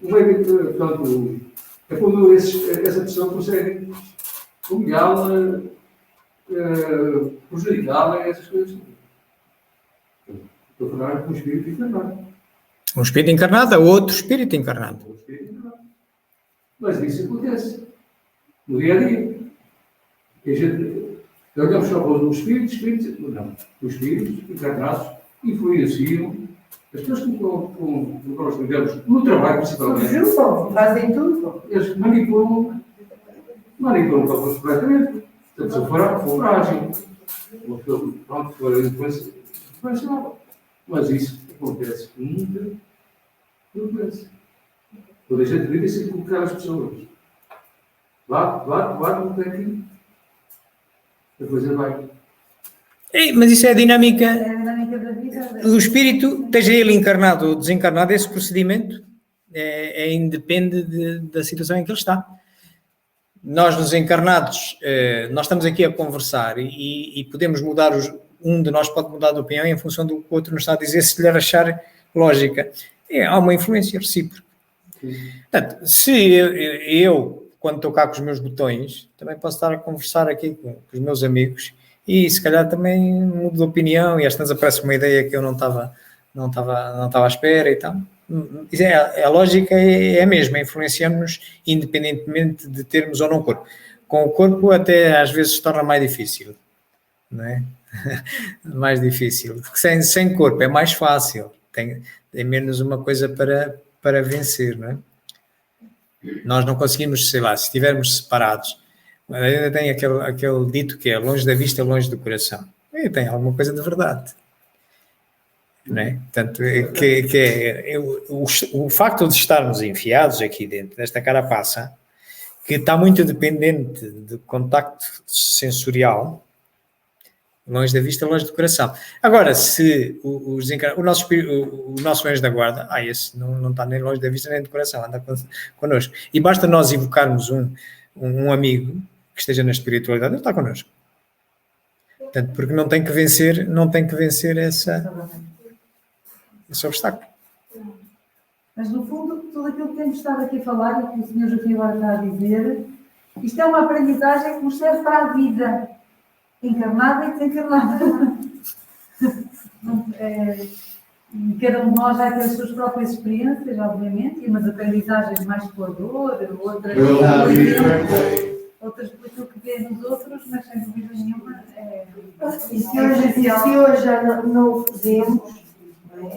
Speaker 6: meio de, portanto, é quando essa pessoa consegue humilhá-la, prejudicá-la, essas coisas. Estou a falar com um espírito encarnado.
Speaker 2: Um espírito encarnado é outro espírito encarnado.
Speaker 6: Mas isso acontece no dia a dia. E a gente olhamos só para os espíritos, não. Os espíritos encarnados influenciam as pessoas com nós lidamos no trabalho, principalmente.
Speaker 8: Juntam, fazem tudo.
Speaker 6: Eles manipulam completamente. Se a pessoa for frágil, uma pessoa, pronto, for influenciável. Mas isso acontece com muita frequência. Quando a gente lida, se colocar as pessoas. Lá, não tem que. A coisa vai.
Speaker 2: Mas isso é a dinâmica.
Speaker 4: É a dinâmica da vida.
Speaker 2: O espírito, esteja ele encarnado ou desencarnado, esse procedimento independe da situação em que ele está. Nós, nos encarnados, nós estamos aqui a conversar e podemos mudar, um de nós pode mudar de opinião em função do que o outro nos está a dizer, se lhe achar lógica. Há uma influência recíproca. Portanto, se eu, quando estou cá com os meus botões, também posso estar a conversar aqui com os meus amigos e se calhar também mudo de opinião e às vezes aparece uma ideia que eu não estava à espera e tal. A lógica é a mesma, influenciamos-nos independentemente de termos ou não corpo. Com o corpo até às vezes se torna mais difícil, não é? Mais difícil. Porque sem corpo é mais fácil, tem menos uma coisa para vencer, não é? Nós não conseguimos, sei lá, se estivermos separados, ainda tem aquele dito que é longe da vista, longe do coração. E tem alguma coisa de verdade. Não é? Portanto, o facto de estarmos enfiados aqui dentro desta carapaça, que está muito dependente de contacto sensorial, longe da vista, longe do coração. Agora, se o nosso anjo da guarda, esse não está nem longe da vista nem do coração, anda connosco. E basta nós invocarmos um amigo que esteja na espiritualidade, ele está connosco. Portanto, porque não tem que vencer esse obstáculo.
Speaker 4: Mas, no fundo, tudo aquilo que temos estado aqui a falar e que o Sr. Joaquim agora está a dizer, isto é uma aprendizagem que nos serve para a vida, encarnada e desencarnada. Cada um de nós vai ter as suas próprias experiências, obviamente, e umas aprendizagens mais com a dor, outras por aquilo que vê nos outros, mas sem dúvida nenhuma
Speaker 8: E se hoje já não o fizemos, não é?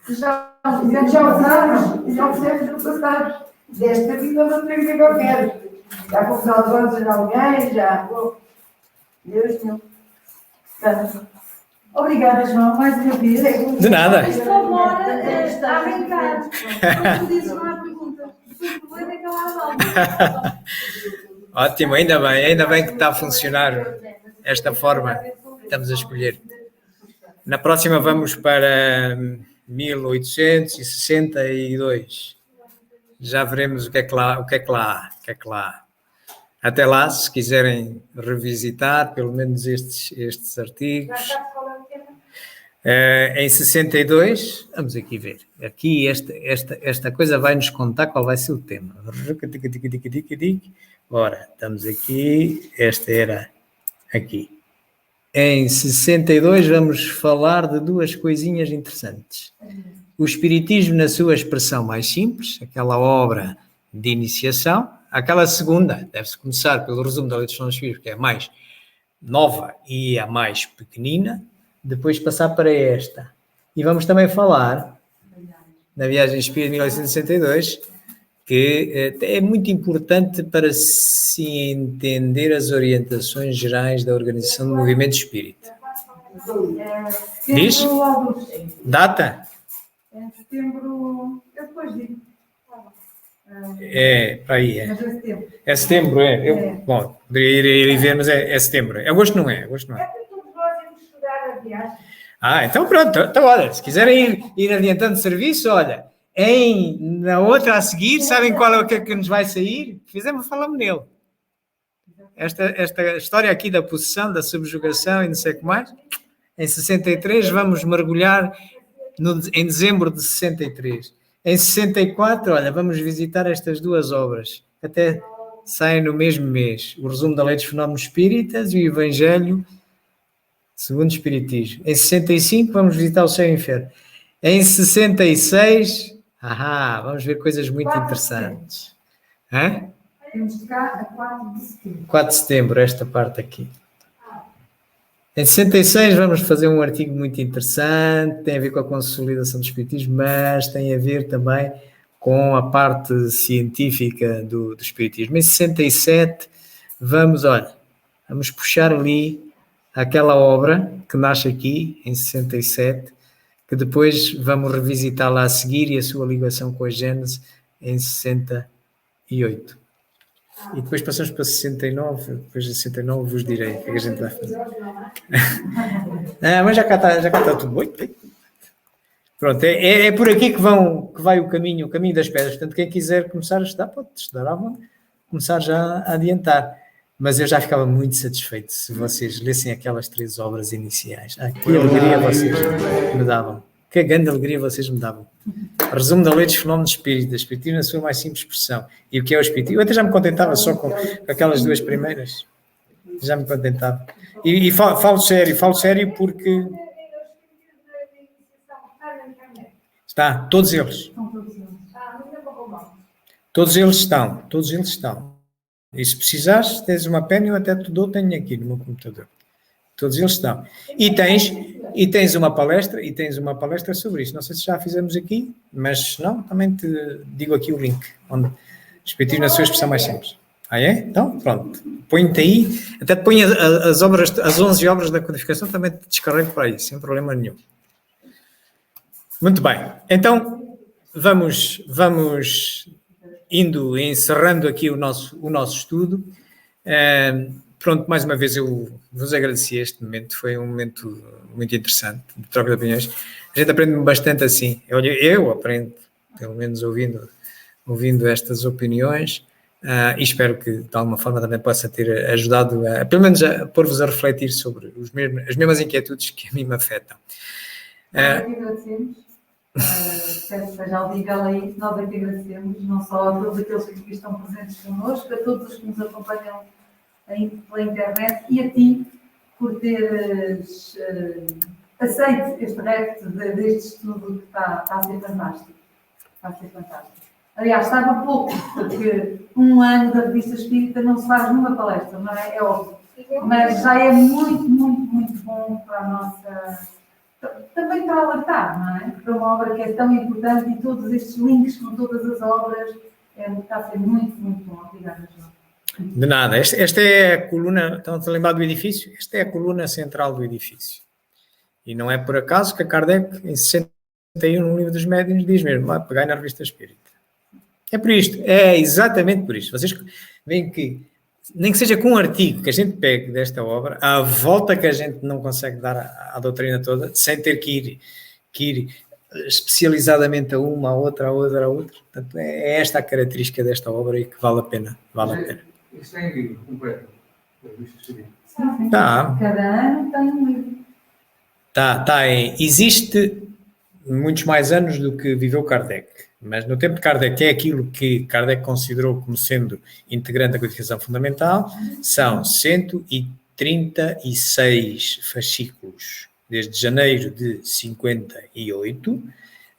Speaker 8: Já fizemos no passado. Desta vida não tem que qualquer. Já fomos aos olhos de alguém, já. Deus não. Portanto,
Speaker 4: obrigada, João, mais uma vez.
Speaker 2: De nada.
Speaker 4: Isto agora está a brincar. Quando tu dizes uma pergunta, o problema é que ela resolve.
Speaker 2: Ótimo, ainda bem que está a funcionar esta forma que estamos a escolher. Na próxima vamos para 1862. Já veremos o que é que lá há. Até lá, se quiserem revisitar pelo menos estes artigos. Em 62, vamos aqui ver. Aqui esta coisa vai nos contar qual vai ser o tema. Ora, estamos aqui. Esta era aqui. Em 62 vamos falar de duas coisinhas interessantes. O Espiritismo na sua expressão mais simples, aquela obra de iniciação. Aquela segunda, deve-se começar pelo resumo da Lei dos Sons Espíritos, que é a mais nova e a mais pequenina, depois passar para esta. E vamos também falar, na Viagem Espírita de 1962, que é muito importante para se entender as orientações gerais da organização do movimento espírita. Diz?
Speaker 4: Setembro, alguns.
Speaker 2: Data?
Speaker 4: Em setembro, eu depois digo.
Speaker 2: É, para aí, é.
Speaker 4: Mas é setembro.
Speaker 2: É setembro, é.
Speaker 4: É.
Speaker 2: Bom, poderia ir ver, mas é setembro. Agosto não é, agosto não
Speaker 7: É
Speaker 2: é.
Speaker 7: porque todos nós temos que estudar a viagem.
Speaker 2: Então pronto, então olha, se quiserem ir adiantando serviço, olha, na outra a seguir, sabem qual é o que é que nos vai sair? Fizemos, falamos nele. Esta história aqui da possessão, da subjugação e não sei o que mais, em 63 vamos mergulhar em dezembro de 63. Em 64, olha, vamos visitar estas duas obras, até saem no mesmo mês, o resumo da lei dos fenómenos espíritas e o Evangelho segundo o Espiritismo. Em 65 vamos visitar o céu e o inferno. Em 66, vamos ver coisas muito interessantes. Hã?
Speaker 4: Temos de cá a 4 de setembro.
Speaker 2: 4 de setembro, esta parte aqui. Em 66 vamos fazer um artigo muito interessante, tem a ver com a consolidação do Espiritismo, mas tem a ver também com a parte científica do Espiritismo. Em 67 vamos puxar ali aquela obra que nasce aqui, em 67, que depois vamos revisitá-la a seguir e a sua ligação com a Gênese em 68. E depois passamos para 69, depois de 69 vos direi o que a gente vai fazer. Mas já cá está tudo bem. Pronto, é por aqui que vai o caminho das pedras. Portanto, quem quiser começar a estudar, pode estudar à vontade, começar já a adiantar. Mas eu já ficava muito satisfeito se vocês lessem aquelas 3 obras iniciais. Que alegria vocês me davam. Que grande alegria vocês me davam. Resumo da lei dos fenómenos espíritas, espiritismo na sua mais simples expressão. E o que é o espiritismo? Eu até já me contentava só com aquelas 2 primeiras. Já me contentava. E falo sério porque... Está, todos eles. Todos eles estão. E se precisares, tens uma pena, eu até te dou, tenho aqui no meu computador. Todos eles estão. E tens uma palestra sobre isso. Não sei se já fizemos aqui, mas se não, também te digo aqui o link, onde espiritismo na sua expressão mais simples. É? Então, pronto. Põe-te aí, até te ponho as 11 obras da codificação, também te descarrego para aí, sem problema nenhum. Muito bem. Então, vamos indo, encerrando aqui o nosso estudo. Pronto, mais uma vez eu vos agradeci este momento, foi um momento muito interessante, de troca de opiniões. A gente aprende bastante assim, eu aprendo, pelo menos ouvindo estas opiniões, e espero que de alguma forma também possa ter ajudado, pelo menos a pôr-vos a refletir sobre as mesmas inquietudes que a mim me afetam.
Speaker 4: Agradecemos. Peço que seja audível aí, nós é que agradecemos, não só a todos aqueles que aqui estão presentes connosco, a todos os que nos acompanham pela internet e a ti por teres aceito este repto deste estudo que está a ser fantástico. Está a ser fantástico. Aliás, estava pouco, porque um ano da Revista Espírita não se faz numa palestra, não é? É óbvio. Mas já é muito, muito, muito bom para a nossa... Também para alertar, não é? Para uma obra que é tão importante e todos estes links com todas as obras, está a ser muito, muito bom. Obrigada, João.
Speaker 2: De nada. Esta é a coluna, estão-se a lembrar do edifício? Esta é a coluna central do edifício. E não é por acaso que a Kardec, em 61, no Livro dos Médiuns, diz mesmo, lá, pegai na Revista Espírita. É por isto, é exatamente por isto. Vocês veem que, nem que seja com um artigo que a gente pegue desta obra, a volta que a gente não consegue dar à doutrina toda, sem ter que ir especializadamente a uma, a outra. Portanto, é esta a característica desta obra e que vale a pena.
Speaker 6: Isto é em livro completo.
Speaker 2: Tá.
Speaker 4: Cada ano tem um livro.
Speaker 2: Existe muitos mais anos do que viveu Kardec, mas no tempo de Kardec, que é aquilo que Kardec considerou como sendo integrante da codificação fundamental, são 136 fascículos, desde janeiro de 58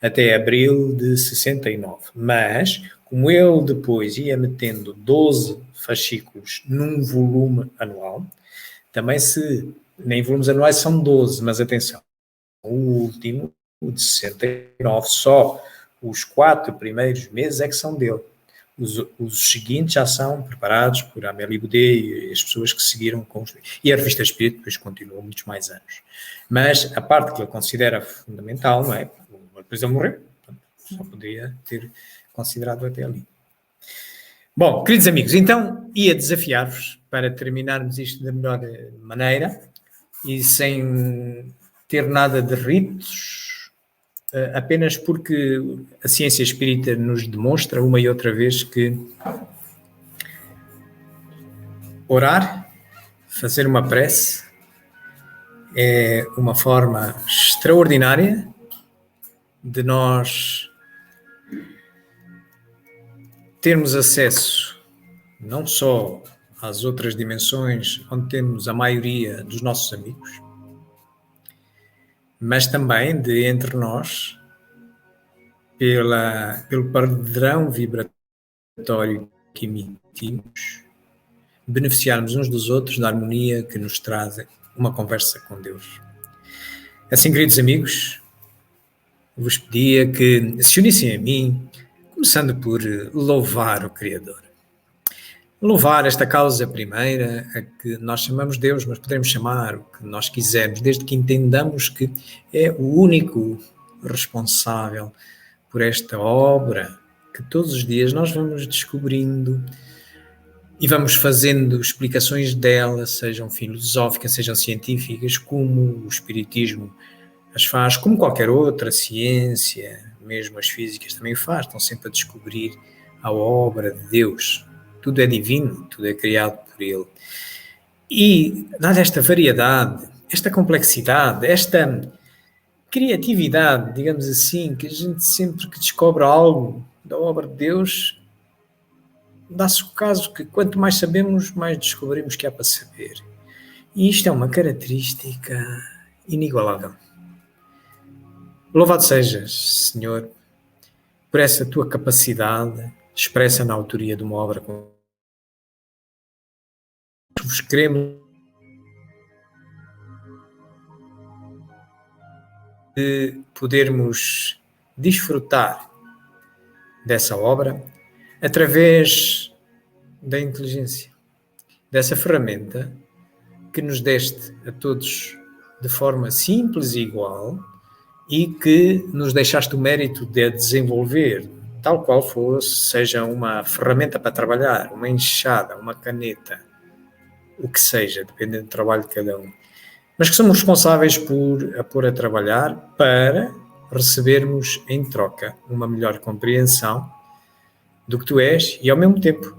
Speaker 2: até abril de 69. Mas, como ele depois ia metendo 12 fascículos num volume anual, também nem volumes anuais são 12, mas atenção, o último, o de 69, só os 4 primeiros meses é que são dele. Os seguintes já são preparados por Amélie Boudet e as pessoas que seguiram com os... E a Revista Espírito depois continuou muitos mais anos. Mas a parte que ele considera fundamental, não é? Depois ele morreu, portanto, só poderia ter considerado até ali. Bom, queridos amigos, então ia desafiar-vos para terminarmos isto da melhor maneira e sem ter nada de ritos, apenas porque a ciência espírita nos demonstra uma e outra vez que orar, fazer uma prece, é uma forma extraordinária de nós termos acesso não só às outras dimensões onde temos a maioria dos nossos amigos, mas também de entre nós, pelo padrão vibratório que emitimos, beneficiarmos uns dos outros da harmonia que nos traz uma conversa com Deus. Assim, queridos amigos, vos pedia que se unissem a mim, começando por louvar o Criador. Louvar esta causa primeira, a que nós chamamos Deus, mas podemos chamar o que nós quisermos, desde que entendamos que é o único responsável por esta obra que todos os dias nós vamos descobrindo e vamos fazendo explicações dela, sejam filosóficas, sejam científicas, como o Espiritismo as faz, como qualquer outra ciência, mesmo as físicas também o faz, estão sempre a descobrir a obra de Deus. Tudo é divino, tudo é criado por Ele. E, dada esta variedade, esta complexidade, esta criatividade, digamos assim, que a gente sempre que descobre algo da obra de Deus, dá-se o caso que quanto mais sabemos, mais descobrimos que há para saber. E isto é uma característica inigualável. Louvado sejas, Senhor, por essa tua capacidade expressa na autoria de uma obra com vos queremos de podermos desfrutar dessa obra através da inteligência, dessa ferramenta que nos deste a todos de forma simples e igual e que nos deixaste o mérito de a desenvolver, tal qual fosse, seja uma ferramenta para trabalhar, uma enxada, uma caneta, o que seja, dependendo do trabalho de cada um. Mas que somos responsáveis por a pôr a trabalhar para recebermos em troca uma melhor compreensão do que tu és e, ao mesmo tempo,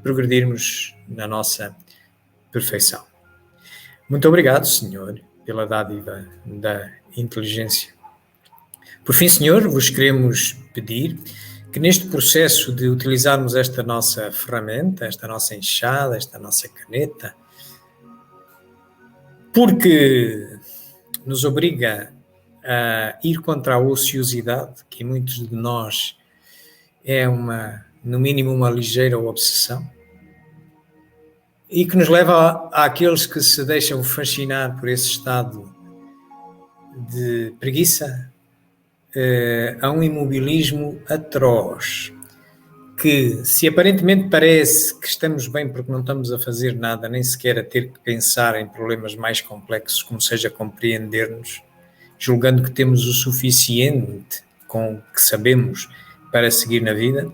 Speaker 2: progredirmos na nossa perfeição. Muito obrigado, Senhor, pela dádiva da inteligência. Por fim, Senhor, vos queremos pedir que neste processo de utilizarmos esta nossa ferramenta, esta nossa enxada, esta nossa caneta, porque nos obriga a ir contra a ociosidade, que em muitos de nós é no mínimo uma ligeira obsessão, e que nos leva àqueles que se deixam fascinar por esse estado de preguiça, a um imobilismo atroz, que se aparentemente parece que estamos bem porque não estamos a fazer nada, nem sequer a ter que pensar em problemas mais complexos, como seja compreender-nos, julgando que temos o suficiente com o que sabemos para seguir na vida,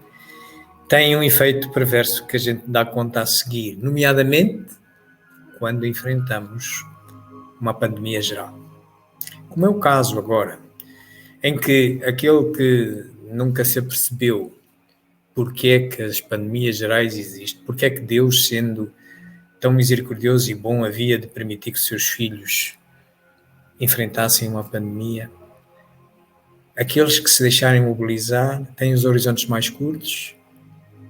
Speaker 2: tem um efeito perverso que a gente dá conta a seguir, nomeadamente quando enfrentamos uma pandemia geral. Como é o caso agora, em que aquele que nunca se apercebeu porque é que as pandemias gerais existem, porque é que Deus, sendo tão misericordioso e bom, havia de permitir que seus filhos enfrentassem uma pandemia. Aqueles que se deixarem mobilizar têm os horizontes mais curtos,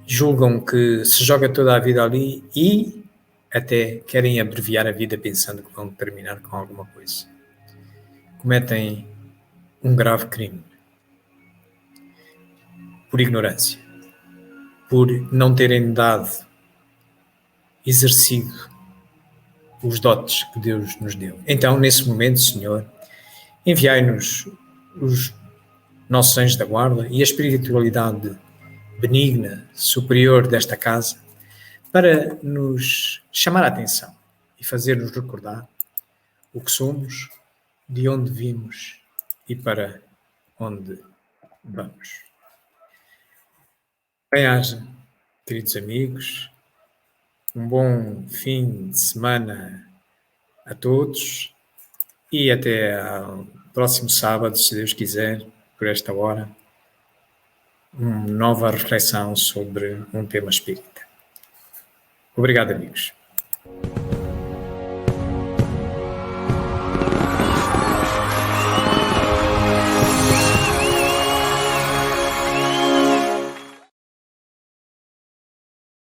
Speaker 2: julgam que se joga toda a vida ali e até querem abreviar a vida pensando que vão terminar com alguma coisa. Cometem um grave crime por ignorância, por não terem exercido os dotes que Deus nos deu. Então, nesse momento, Senhor, enviai-nos os nossos anjos da guarda e a espiritualidade benigna, superior desta casa, para nos chamar a atenção e fazer-nos recordar o que somos, de onde vimos e para onde vamos. Bem-aja, queridos amigos, um bom fim de semana a todos e até ao próximo sábado, se Deus quiser, por esta hora, uma nova reflexão sobre um tema espírita. Obrigado, amigos.